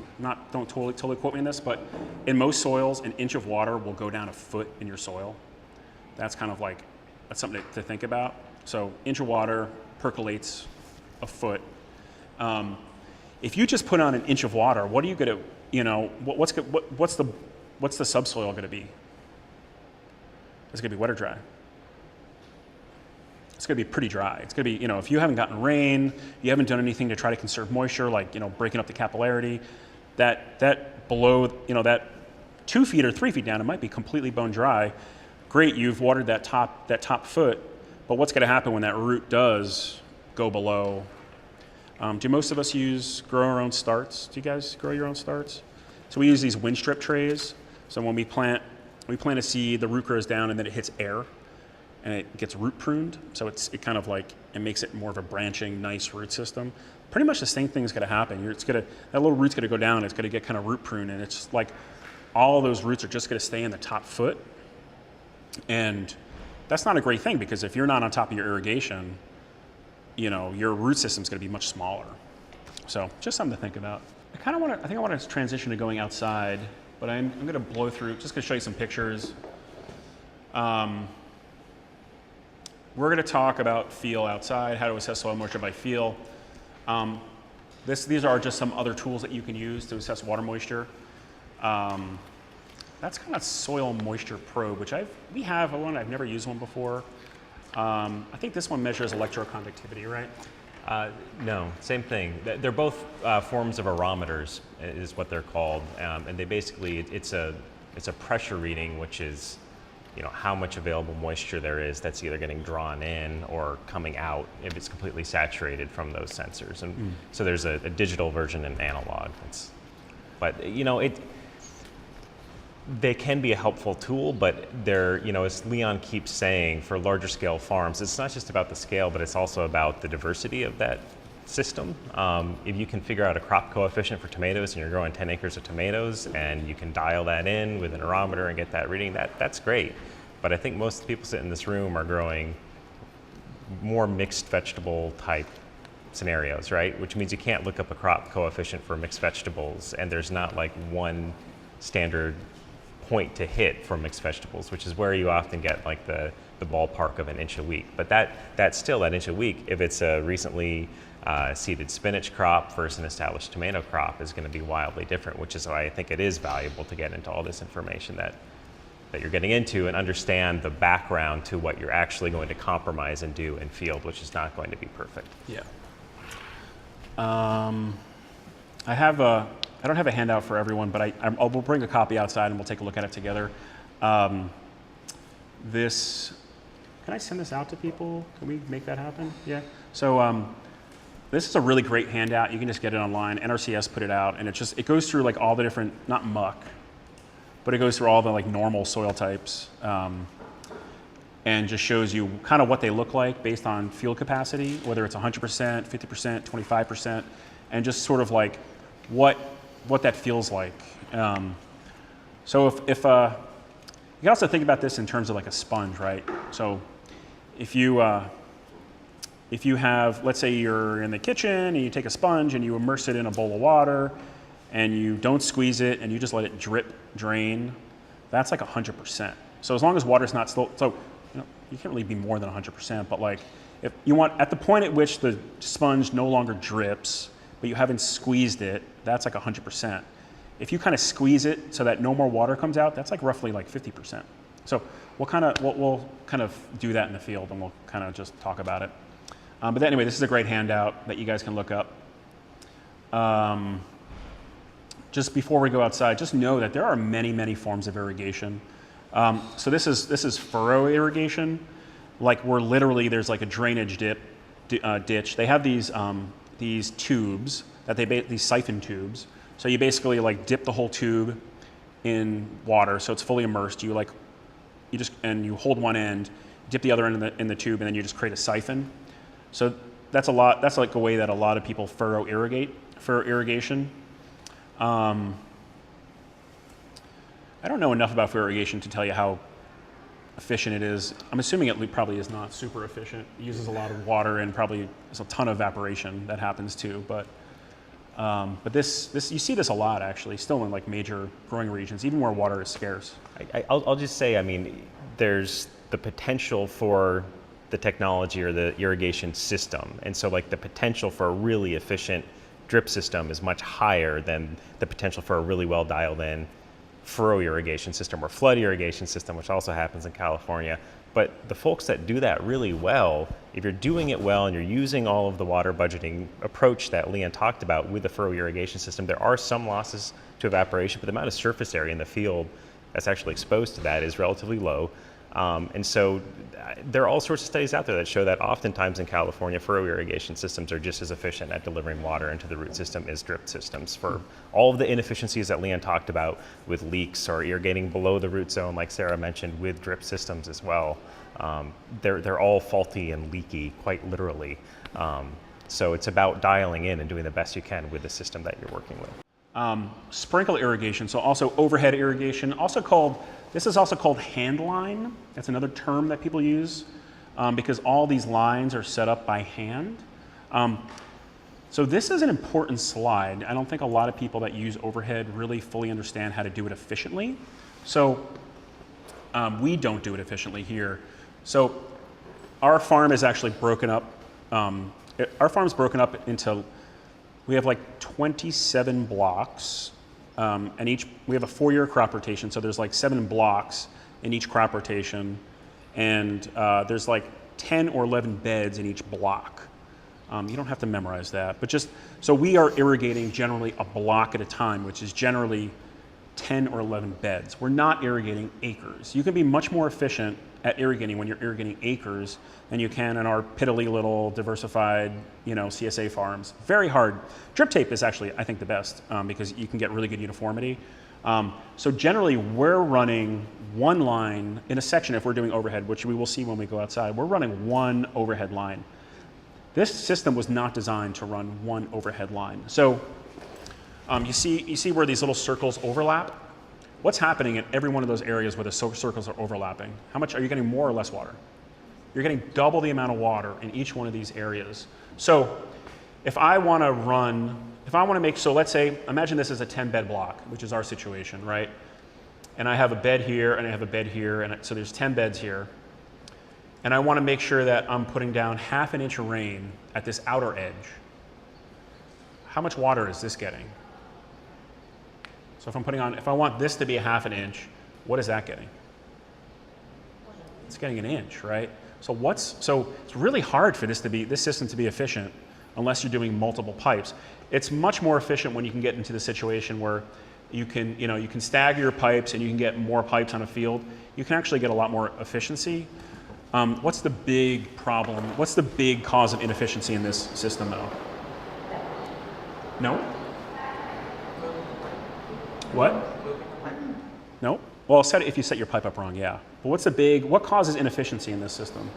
don't totally quote me on this, but in most soils, an inch of water will go down a foot in your soil. That's kind of like, that's something to think about. So inch of water percolates a foot. If you just put on an inch of water, what are you gonna, you know, what's the subsoil gonna be? It's gonna be wet or dry. It's gonna be pretty dry. It's gonna be, you know, if you haven't gotten rain, you haven't done anything to try to conserve moisture, like, you know, breaking up the capillarity, that below, you know, that 2 feet or 3 feet down, it might be completely bone dry. Great, you've watered that top foot, but what's gonna happen when that root does go below? Do most of us grow our own starts? Do you guys grow your own starts? So we use these wind strip trays. So when we plant a seed, the root grows down and then it hits air and it gets root pruned. So it kind of like, it makes it more of a branching, nice root system. Pretty much the same thing is gonna happen. That little root's gonna go down, it's gonna get kind of root pruned, and it's like all those roots are just gonna stay in the top foot. And that's not a great thing because if you're not on top of your irrigation, you know, your root system's gonna be much smaller. So just something to think about. I think I want to transition to going outside, but I'm gonna blow through, just gonna show you some pictures. We're gonna talk about feel outside, how to assess soil moisture by feel. These are just some other tools that you can use to assess water moisture. That's kind of soil moisture probe, which we have one, I've never used one before. I think this one measures electroconductivity, right? No, same thing. They're both forms of aerometers, is what they're called, and they basically it's a pressure reading, which is, you know, how much available moisture there is that's either getting drawn in or coming out if it's completely saturated from those sensors. And so there's a digital version and analog. But you know, they can be a helpful tool, but they're, you know, as Leon keeps saying, for larger scale farms, it's not just about the scale, but it's also about the diversity of that system. If you can figure out a crop coefficient for tomatoes and you're growing 10 acres of tomatoes and you can dial that in with an aerometer and get that reading, that's great. But I think most people sitting in this room are growing more mixed vegetable type scenarios, right? Which means you can't look up a crop coefficient for mixed vegetables, and there's not like one standard point to hit for mixed vegetables, which is where you often get like the ballpark of an inch a week. But that's still that inch a week, if it's a recently seeded spinach crop versus an established tomato crop, is going to be wildly different, which is why I think it is valuable to get into all this information that you're getting into and understand the background to what you're actually going to compromise and do in field, which is not going to be perfect. Yeah. I don't have a handout for everyone, but we'll bring a copy outside and we'll take a look at it together. Can I send this out to people? Can we make that happen? Yeah. So this is a really great handout. You can just get it online. NRCS put it out, and it goes through like all the different, not muck, but it goes through all the like normal soil types, and just shows you kind of what they look like based on field capacity, whether it's 100%, 50%, 25%, and just sort of like what that feels like. So if you can also think about this in terms of like a sponge, right? So if you have, let's say you're in the kitchen and you take a sponge and you immerse it in a bowl of water and you don't squeeze it and you just let it drip, drain, that's like 100%. So as long as water's not still, so you can't really be more than 100%, but like if you want, at the point at which the sponge no longer drips, but you haven't squeezed it, that's like 100%. If you kind of squeeze it so that no more water comes out, that's like roughly like 50%. So we'll kind of do that in the field, and we'll kind of just talk about it. But anyway, this is a great handout that you guys can look up. Just before we go outside, just know that there are many, many forms of irrigation. So this is furrow irrigation, like where literally there's like a drainage ditch. They have these tubes that these siphon tubes. So you basically like dip the whole tube in water, so it's fully immersed. You hold one end, dip the other end in the tube, and then you just create a siphon. So that's like a way that a lot of people furrow irrigation. I don't know enough about furrow irrigation to tell you how efficient it is. I'm assuming it probably is not super efficient. It uses a lot of water, and probably there's a ton of evaporation that happens too. But this you see this a lot actually, still in like major growing regions, even where water is scarce. I'll just say, I mean, there's the potential for the technology or the irrigation system, and so like the potential for a really efficient drip system is much higher than the potential for a really well dialed in furrow irrigation system or flood irrigation system, which also happens in California. But the folks that do that really well, if you're doing it well and you're using all of the water budgeting approach that Leon talked about with the furrow irrigation system, there are some losses to evaporation, but the amount of surface area in the field that's actually exposed to that is relatively low. And so there are all sorts of studies out there that show that oftentimes in California, furrow irrigation systems are just as efficient at delivering water into the root system as drip systems for all of the inefficiencies that Leon talked about with leaks or irrigating below the root zone, like Sarah mentioned, with drip systems as well. They're all faulty and leaky, quite literally. So it's about dialing in and doing the best you can with the system that you're working with. Sprinkle irrigation, so also overhead irrigation, this is also called hand line. That's another term that people use because all these lines are set up by hand. So this is an important slide. I don't think a lot of people that use overhead really fully understand how to do it efficiently. So we don't do it efficiently here. So our farm is actually broken up. Our farm is broken up into, we have like 27 blocks. And we have a 4-year crop rotation, so there's like 7 blocks in each crop rotation, and there's like 10 or 11 beds in each block. You don't have to memorize that, but so we are irrigating generally a block at a time, which is generally 10 or 11 beds. We're not irrigating acres. You can be much more efficient at irrigating when you're irrigating acres than you can in our piddly little diversified, CSA farms. Very hard. Drip tape is actually, I think, the best because you can get really good uniformity. So generally, we're running one line in a section if we're doing overhead, which we will see when we go outside. We're running one overhead line. This system was not designed to run one overhead line. So you see where these little circles overlap? What's happening in every one of those areas where the circles are overlapping? How much are you getting more or less water? You're getting double the amount of water in each one of these areas. So if I want to make, so let's say, imagine this is a 10-bed block, which is our situation, right? And I have a bed here, and I have a bed here, and so there's 10 beds here. And I want to make sure that I'm putting down ½ an inch of rain at this outer edge. How much water is this getting? So if I want this to be ½ an inch, what is that getting? It's getting an inch, right? So it's really hard for this system to be efficient unless you're doing multiple pipes. It's much more efficient when you can get into the situation where you can stagger your pipes and you can get more pipes on a field. You can actually get a lot more efficiency. What's the big problem? What's the big cause of inefficiency in this system though? No? What? No? Well, if you set your pipe up wrong, yeah. But what causes inefficiency in this system?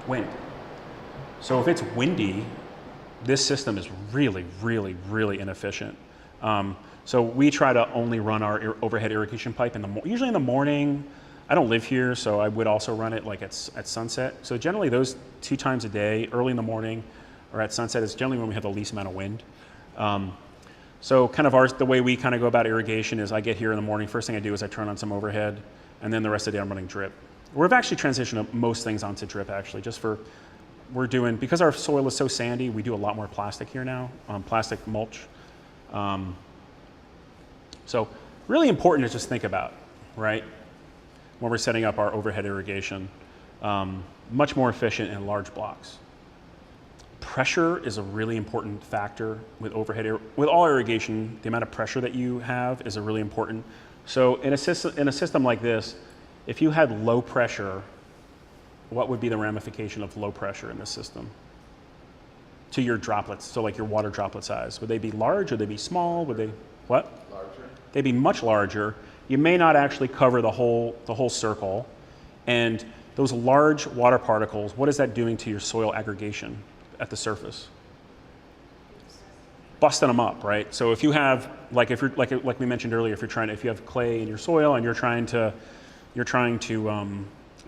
Wind. So if it's windy, this system is really, really, really inefficient. So we try to only run our overhead irrigation pipe usually in the morning. I don't live here, so I would also run it like at sunset. So generally those 2 times a day, early in the morning or at sunset, is generally when we have the least amount of wind. So kind of the way we kind of go about irrigation is I get here in the morning, first thing I do is I turn on some overhead, and then the rest of the day I'm running drip. We've actually transitioned most things onto drip actually, because our soil is so sandy, we do a lot more plastic here now, plastic mulch. So really important to just think about, right? When we're setting up our overhead irrigation, much more efficient in large blocks. Pressure is a really important factor with with all irrigation. The amount of pressure that you have is a really important. So in a system like this, if you had low pressure, what would be the ramification of low pressure in this system to your droplets? So like your water droplet size, would they be large? Would they be small? Would they what? Larger. They'd be much larger. You may not actually cover the whole circle, and those large water particles, what is that doing to your soil aggregation at the surface? Busting them up, right? So if you have, like we mentioned earlier, if you have clay in your soil and you're trying to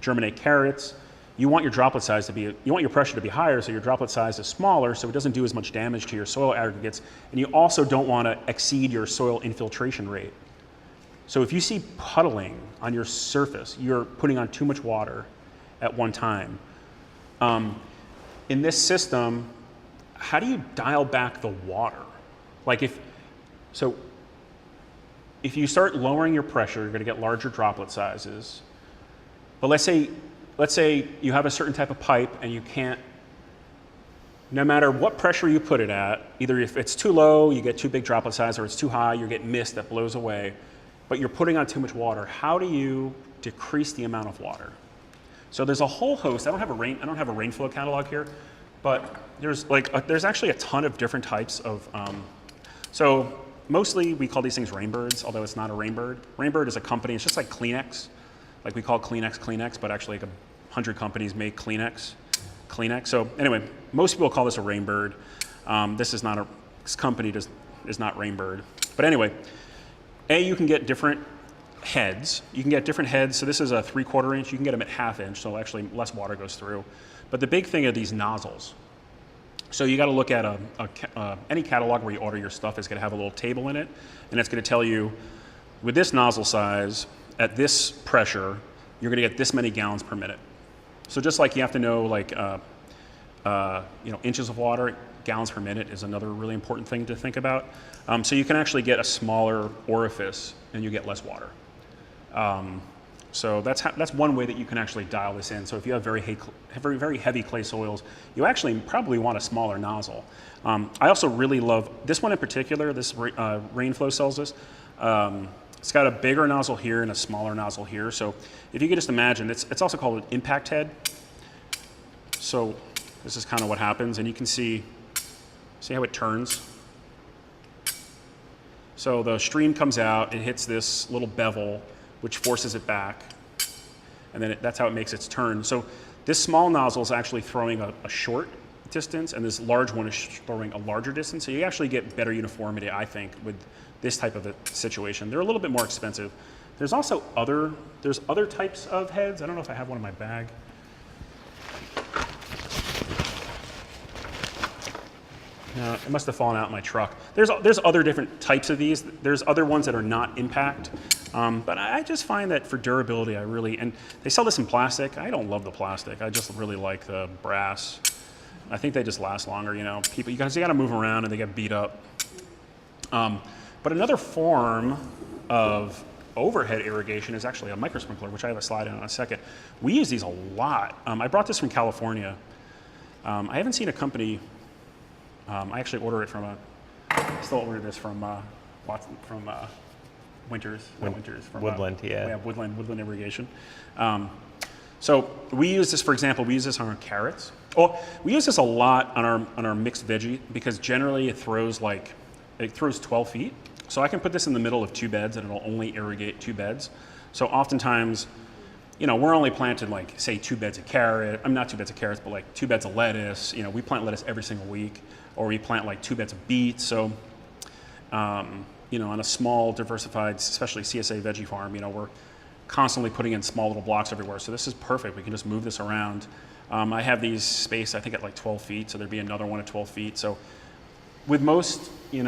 germinate carrots, you want your pressure to be higher, so your droplet size is smaller, so it doesn't do as much damage to your soil aggregates, and you also don't want to exceed your soil infiltration rate. So if you see puddling on your surface, you're putting on too much water at one time. In this system, how do you dial back the water? Like if you start lowering your pressure, you're going to get larger droplet sizes. But let's say you have a certain type of pipe and you can't, no matter what pressure you put it at, either if it's too low, you get too big droplet size, or it's too high, you get mist that blows away, but you're putting on too much water. How do you decrease the amount of water? So there's a whole host. I don't have a rainflow catalog here, but there's actually a ton of different types of. So mostly we call these things rainbirds, although it's not a rainbird. Rainbird is a company. It's just like Kleenex. Like we call Kleenex, but actually like 100 companies make Kleenex. So anyway, most people call this a rainbird. This company is not rainbird. But anyway, you can get different heads. So this is a 3/4 inch. You can get them at 1/2 inch, so actually less water goes through. But the big thing are these nozzles. So you got to look at any catalog where you order your stuff is going to have a little table in it, and it's going to tell you, with this nozzle size, at this pressure, you're going to get this many gallons per minute. So just like you have to know, like inches of water, gallons per minute is another really important thing to think about. So you can actually get a smaller orifice and you get less water. So that's one way that you can actually dial this in. So if you have very heavy clay soils, you actually probably want a smaller nozzle. I also really love this one in particular. This Rainflow sells this. It's got a bigger nozzle here and a smaller nozzle here. So if you could just imagine, it's also called an impact head. So this is kind of what happens, and you can see how it turns. So the stream comes out, it hits this little bevel, which forces it back, and then that's how it makes its turn. So this small nozzle is actually throwing a short distance, and this large one is throwing a larger distance. So you actually get better uniformity, I think, with this type of a situation. They're a little bit more expensive. There's also other types of heads. I don't know if I have one in my bag. No, it must have fallen out in my truck. There's other different types of these. There's other ones that are not impact. But I just find that for durability, and they sell this in plastic. I don't love the plastic. I just really like the brass. I think they just last longer, People, you got to move around and they get beat up. But another form of overhead irrigation is actually a microsprinkler, which I have a slide in a second. We use these a lot. I brought this from California. I haven't seen a company, I actually order it I still order this from Winters. Winters from Woodland, yeah. Woodland Irrigation. So we use this, for example, we use this on our carrots. Oh, we use this a lot on our mixed veggie because generally it throws 12 feet. So I can put this in the middle of 2 beds and it'll only irrigate 2 beds. So oftentimes, we're only planted like, say, 2 beds of carrot. I'm not 2 beds of carrots, but like 2 beds of lettuce. We plant lettuce every single week, or we plant like 2 beds of beets. So, on a small, diversified, especially CSA veggie farm, we're constantly putting in small little blocks everywhere. So this is perfect. We can just move this around. I have these spaced, I think, at like 12 feet. So there'd be another one at 12 feet. So with most, you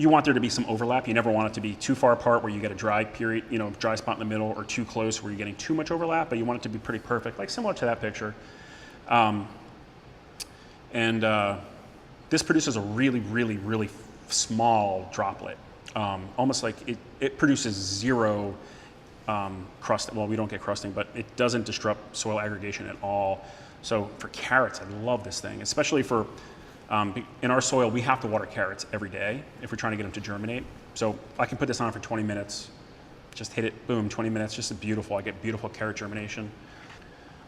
want there to be some overlap. You never want it to be too far apart where you get a dry period, dry spot in the middle, or too close where you're getting too much overlap, but you want it to be pretty perfect, like similar to that picture. This produces a really, really, really small droplet. Almost like it produces 0 crust. Well, we don't get crusting, but it doesn't disrupt soil aggregation at all. So for carrots, I love this thing, especially for in our soil, we have to water carrots every day if we're trying to get them to germinate. So I can put this on for 20 minutes, just hit it, boom, 20 minutes, just beautiful. I get beautiful carrot germination.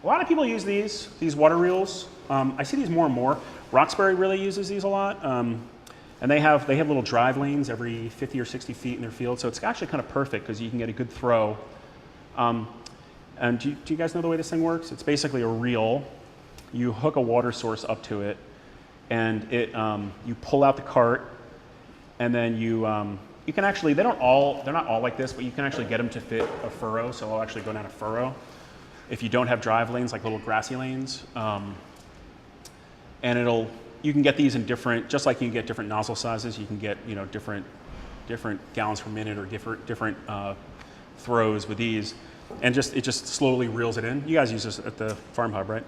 A lot of people use these water reels. I see these more and more. Roxbury really uses these a lot. And they have little drive lanes every 50 or 60 feet in their field. So it's actually kind of perfect because you can get a good throw. And do you guys know the way this thing works? It's basically a reel. You hook a water source up to it, and you pull out the cart, and then you can actually, they're not all like this, but you can actually get them to fit a furrow. So I'll actually go down a furrow if you don't have drive lanes, like little grassy lanes. And you can get these in different, just like you can get different nozzle sizes, you can get different gallons per minute or different throws with these, and it just slowly reels it in. You guys use this at the Farm Hub, right?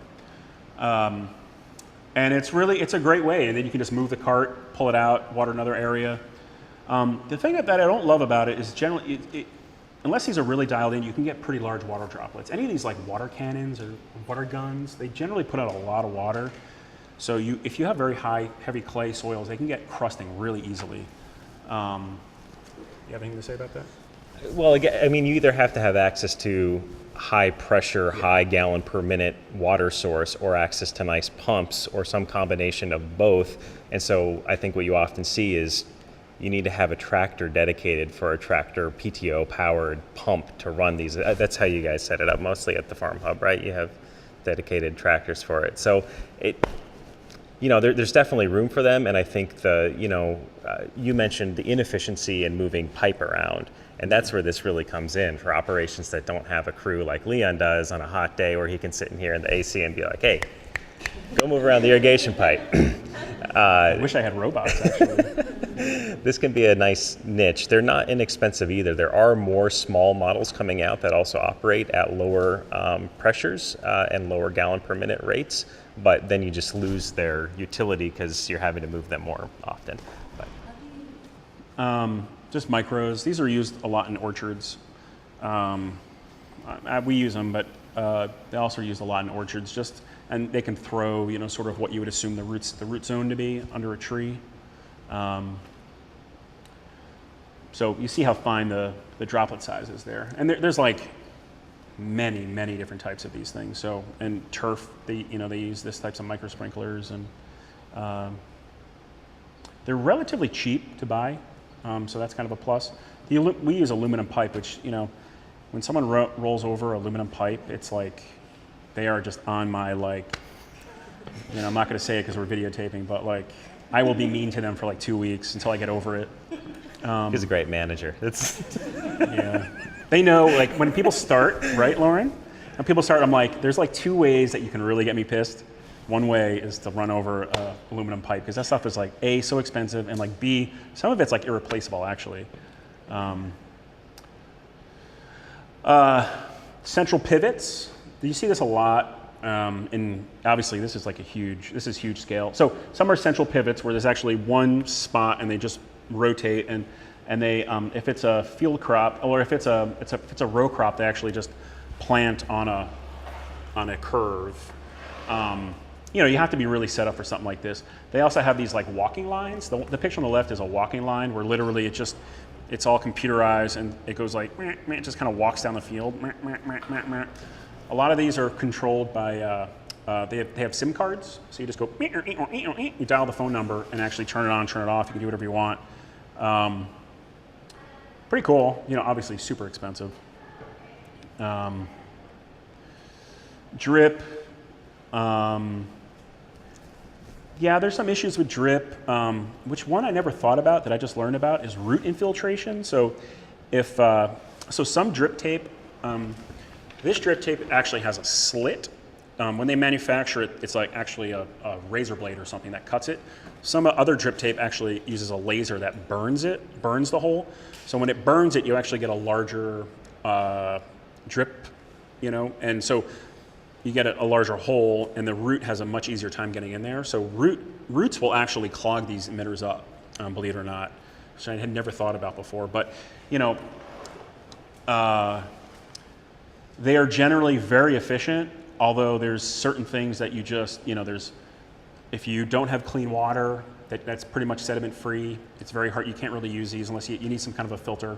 And it's a great way, and then you can just move the cart, pull it out, water another area. The thing that I don't love about it is generally, unless these are really dialed in, you can get pretty large water droplets. Any of these like water cannons or water guns, they generally put out a lot of water. So if you have very high, heavy clay soils, they can get crusting really easily. You have anything to say about that? Well, again, I mean, you either have to have access to high pressure, high gallon per minute water source, or access to nice pumps, or some combination of both. And so I think what you often see is you need to have a tractor dedicated for a tractor PTO powered pump to run these. That's how you guys set it up mostly at the Farm Hub, right? You have dedicated tractors for it. So there's definitely room for them. And I think you mentioned the inefficiency in moving pipe around. And that's where this really comes in for operations that don't have a crew like Leon does on a hot day, where he can sit in here in the AC and be like, hey, go move around the irrigation pipe. I wish I had robots, actually. This can be a nice niche. They're not inexpensive either. There are more small models coming out that also operate at lower pressures and lower gallon per minute rates, but then you just lose their utility because you're having to move them more often. Just micros. These are used a lot in orchards. We use them, but they also are used a lot in orchards. And they can throw, sort of what you would assume the root zone to be under a tree. So you see how fine the droplet size is there. And there's like many, many different types of these things. So, and turf, they use this types of micro sprinklers, and they're relatively cheap to buy. So that's kind of a plus. We use aluminum pipe, which, when someone rolls over aluminum pipe, it's like they are just on my, I'm not going to say it because we're videotaping, but I will be mean to them for 2 weeks until I get over it. He's a great manager. Yeah. They know, when people start, right, Lauren? When people start, I'm like, there's 2 ways that you can really get me pissed. One way is to run over aluminum pipe, because that stuff is A, so expensive, and B, some of it's irreplaceable actually. Central pivots. You see this a lot. Obviously this is huge scale. So some are central pivots where there's actually one spot and they just rotate, and they if it's a field crop, or if it's a row crop, they actually just plant on a curve. You have to be really set up for something like this. They also have these walking lines. The picture on the left is a walking line where literally It's all computerized, and it goes like, meh, meh, it just kind of walks down the field. Meh, meh, meh, meh, meh. A lot of these are controlled by, they have SIM cards, so you just go, you dial the phone number and actually turn it on, turn it off. You can do whatever you want. Pretty cool, you know, obviously super expensive. Drip. Yeah, there's some issues with drip. Which one I never thought about that I just learned about is root infiltration. So if, so some drip tape, this drip tape actually has a slit. When they manufacture it, it's like actually a razor blade or something that cuts it. Some other drip tape actually uses a laser that burns the hole. So when it burns it, you actually get a larger drip, you know, and so you get a larger hole, and the root has a much easier time getting in there. So roots will actually clog these emitters up, believe it or not, which I had never thought about before. But, you know, they are generally very efficient, although there's certain things that you just, you know, if you don't have clean water, that's pretty much sediment free. It's very hard, you can't really use these unless you need some kind of a filter.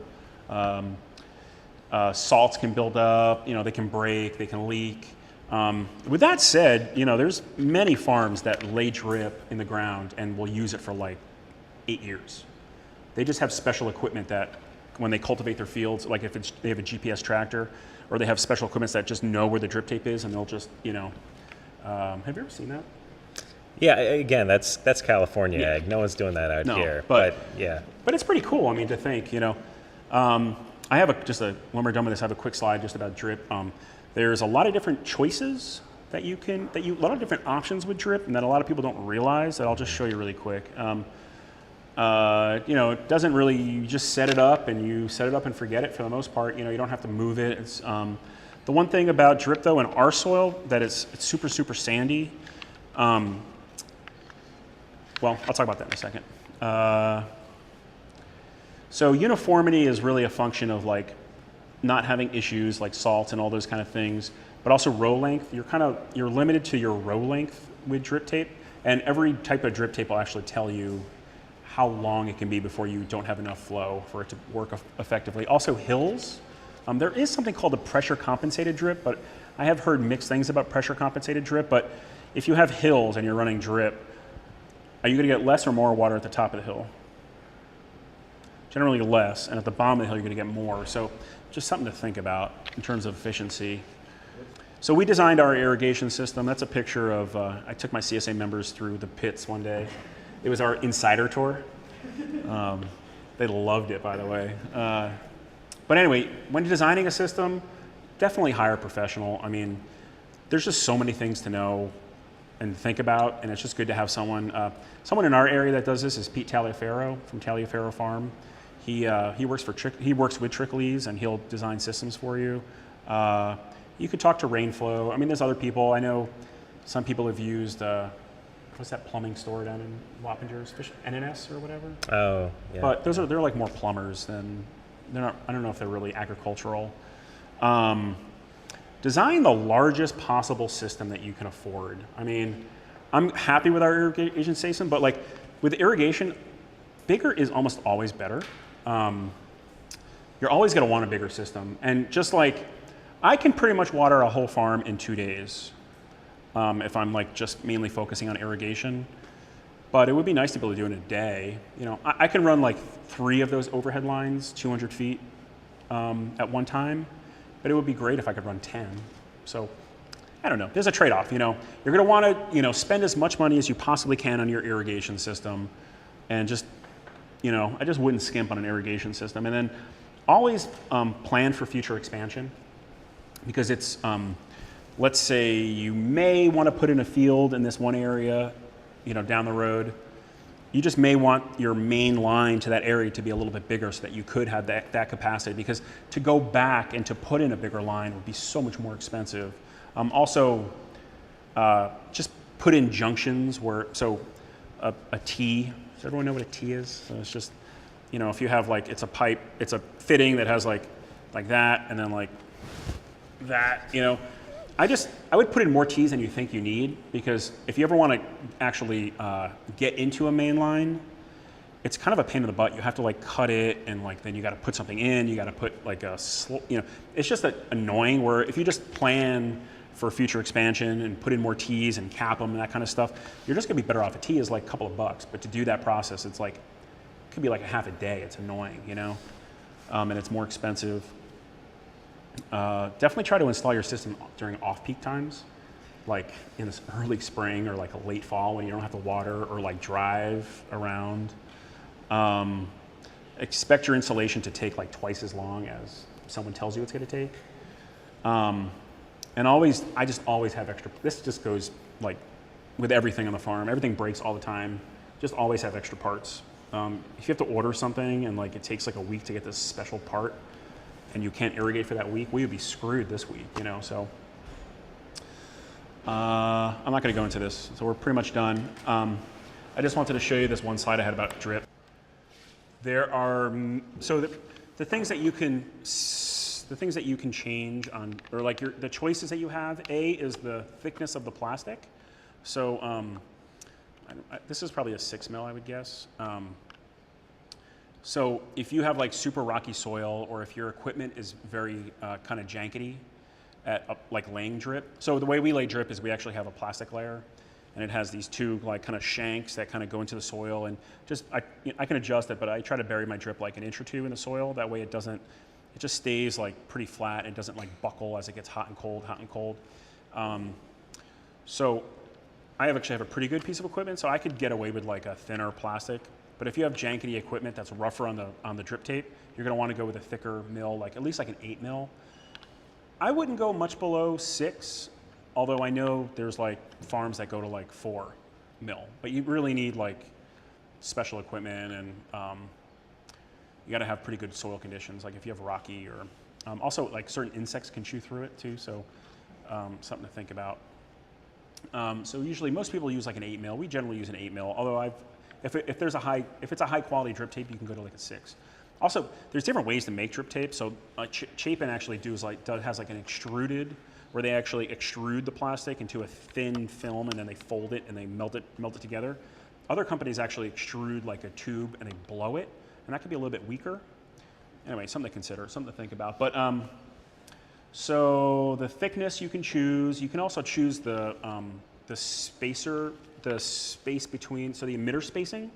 Salts can build up, you know, they can break, they can leak. With that said, you know, there's many farms that lay drip in the ground and will use it for like 8 years. They just have special equipment that when they cultivate their fields, like if they have a GPS tractor, or they have special equipment that just know where the drip tape is, and they'll just, you know, have you ever seen that? Yeah, again, that's California ag. No one's doing that out here. But yeah. But it's pretty cool, I mean, to think, you know. I have when we're done with this, I have a quick slide just about drip. There's a lot of different choices a lot of different options with drip, and that a lot of people don't realize, that I'll just show you really quick. You know, it doesn't really, you just set it up and forget it for the most part. You know, you don't have to move it. It's, the one thing about drip though in our soil, that it's super, super sandy. Well, I'll talk about that in a second. So uniformity is really a function of like not having issues like salt and all those kind of things, but also row length. You're limited to your row length with drip tape, and every type of drip tape will actually tell you how long it can be before you don't have enough flow for it to work effectively. Also hills. There is something called a pressure compensated drip, but I have heard mixed things about pressure compensated drip. But if you have hills and you're running drip, are you going to get less or more water at the top of the hill? Generally less, and at the bottom of the hill you're going to get more. So just something to think about in terms of efficiency. So we designed our irrigation system. That's a picture of, I took my CSA members through the pits one day. It was our insider tour. They loved it, by the way. But anyway, when designing a system, definitely hire a professional. I mean, there's just so many things to know and think about, and it's just good to have someone. Someone in our area that does this is Pete Taliaferro from Taliaferro Farm. He works with Trickley's, and he'll design systems for you. You could talk to Rainflow. I mean, there's other people. I know some people have used, what's that plumbing store down in Wappingers? NNS or whatever? Oh, yeah. But they're like more plumbers than, they're not, I don't know if they're really agricultural. Design the largest possible system that you can afford. I mean, I'm happy with our irrigation system, but like with irrigation, bigger is almost always better. You're always gonna want a bigger system. And just like, I can pretty much water a whole farm in 2 days if I'm like just mainly focusing on irrigation. But it would be nice to be able to do it in a day. You know, I can run like 3 of those overhead lines, 200 feet at one time, but it would be great if I could run 10. So I don't know, there's a trade-off, you know. You're gonna wanna, you know, spend as much money as you possibly can on your irrigation system, and just, you know, I just wouldn't skimp on an irrigation system. And then always plan for future expansion, because it's, let's say you may wanna put in a field in this one area, you know, down the road. You just may want your main line to that area to be a little bit bigger so that you could have that capacity, because to go back and to put in a bigger line would be so much more expensive. Also, just put in junctions where, so a T, does everyone know what a T is? So it's just, you know, if you have like, it's a pipe, it's a fitting that has like that, and then like that, you know. I would put in more T's than you think you need, because if you ever want to actually get into a main line, it's kind of a pain in the butt. You have to like cut it, and like then you got to put something in. You got to put like it's just annoying. Where if you just plan for future expansion and put in more tees and cap them and that kind of stuff, you're just gonna be better off. A tee is like a couple of bucks, but to do that process, it's like, it could be like a half a day. It's annoying, you know, and it's more expensive. Definitely try to install your system during off-peak times, like in this early spring or like a late fall when you don't have to water or like drive around. Expect your installation to take like twice as long as someone tells you it's gonna take. And I just always have extra. This just goes like with everything on the farm. Everything breaks all the time. Just always have extra parts. If you have to order something and like it takes like a week to get this special part, and you can't irrigate for that week, we would be screwed this week, you know. So I'm not going to go into this. So we're pretty much done. I just wanted to show you this one slide I had about drip. There are the things that you can. The things that you can change on, or like the choices that you have. A is the thickness of the plastic. So this is probably a 6 mil, I would guess. So if you have like super rocky soil, or if your equipment is very kind of jankety at like laying drip. So the way we lay drip is we actually have a plastic layer, and it has these two like kind of shanks that kind of go into the soil, and just I can adjust it, but I try to bury my drip like an inch or two in the soil. That way it just stays like pretty flat. It doesn't like buckle as it gets hot and cold, hot and cold. So I actually have a pretty good piece of equipment, so I could get away with like a thinner plastic. But if you have jankety equipment that's rougher on the drip tape, you're gonna wanna go with a thicker mill, like at least like an 8 mil. I wouldn't go much below 6, although I know there's like farms that go to like 4 mil. But you really need like special equipment, and you got to have pretty good soil conditions, like if you have rocky, or also like certain insects can chew through it too, so something to think about. So usually most people use like an 8 mil. We generally use an 8 mil, although if it's a high quality drip tape, you can go to like a 6. Also, there's different ways to make drip tape. So Chapin actually has like an extruded, where they actually extrude the plastic into a thin film, and then they fold it and they melt it together. Other companies actually extrude like a tube and they blow it, and that could be a little bit weaker. Anyway, something to consider, something to think about. But so the thickness you can choose. You can also choose the spacer, the space between, so the emitter spacing.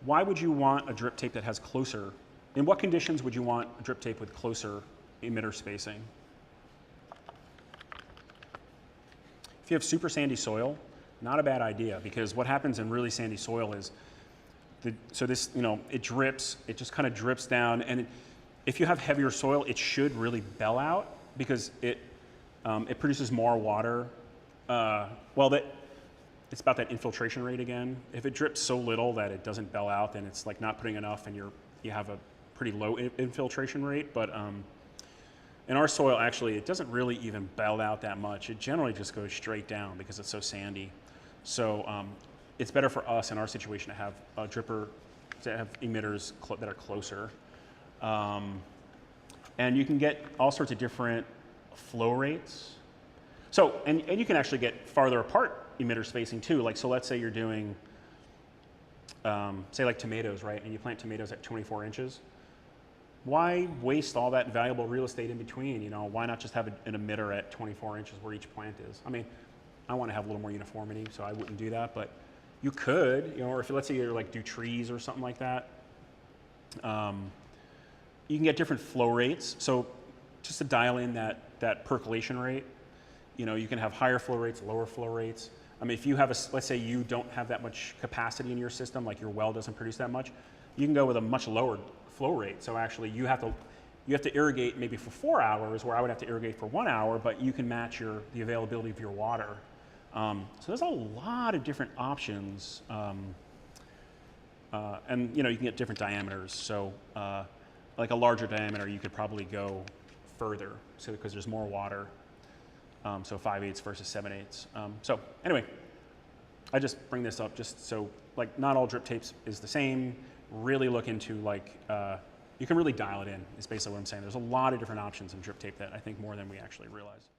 Why would you want a drip tape that has closer? In what conditions would you want a drip tape with closer emitter spacing? If you have super sandy soil, not a bad idea, because what happens in really sandy soil is, so this, it drips, it just kind of drips down, and if you have heavier soil, it should really bell out, because it produces more water. It's about that infiltration rate again. If it drips so little that it doesn't bell out, then it's like not putting enough, and you have a pretty low infiltration rate. But in our soil, actually, it doesn't really even bell out that much. It generally just goes straight down because it's so sandy. So it's better for us in our situation to have a dripper, to have emitters that are closer. And you can get all sorts of different flow rates. So, and you can actually get farther apart emitter spacing too. Like, so let's say you're doing, say like tomatoes, right? And you plant tomatoes at 24 inches. Why waste all that valuable real estate in between? Why not just have an emitter at 24 inches where each plant is? I mean, I want to have a little more uniformity, so I wouldn't do that, but you could, or if let's say you're like do trees or something like that, you can get different flow rates. So just to dial in that percolation rate, you can have higher flow rates, lower flow rates. I mean, if you have let's say you don't have that much capacity in your system, like your well doesn't produce that much, you can go with a much lower flow rate. So actually you have to irrigate maybe for 4 hours, where I would have to irrigate for 1 hour, but you can match the availability of your water. So there's a lot of different options, and you can get different diameters. So like a larger diameter, you could probably go further, so because there's more water. So 5/8 versus 7/8. So anyway, I just bring this up just so, like, not all drip tapes is the same. Really look into like, you can really dial it in, is basically what I'm saying. There's a lot of different options in drip tape that I think more than we actually realize.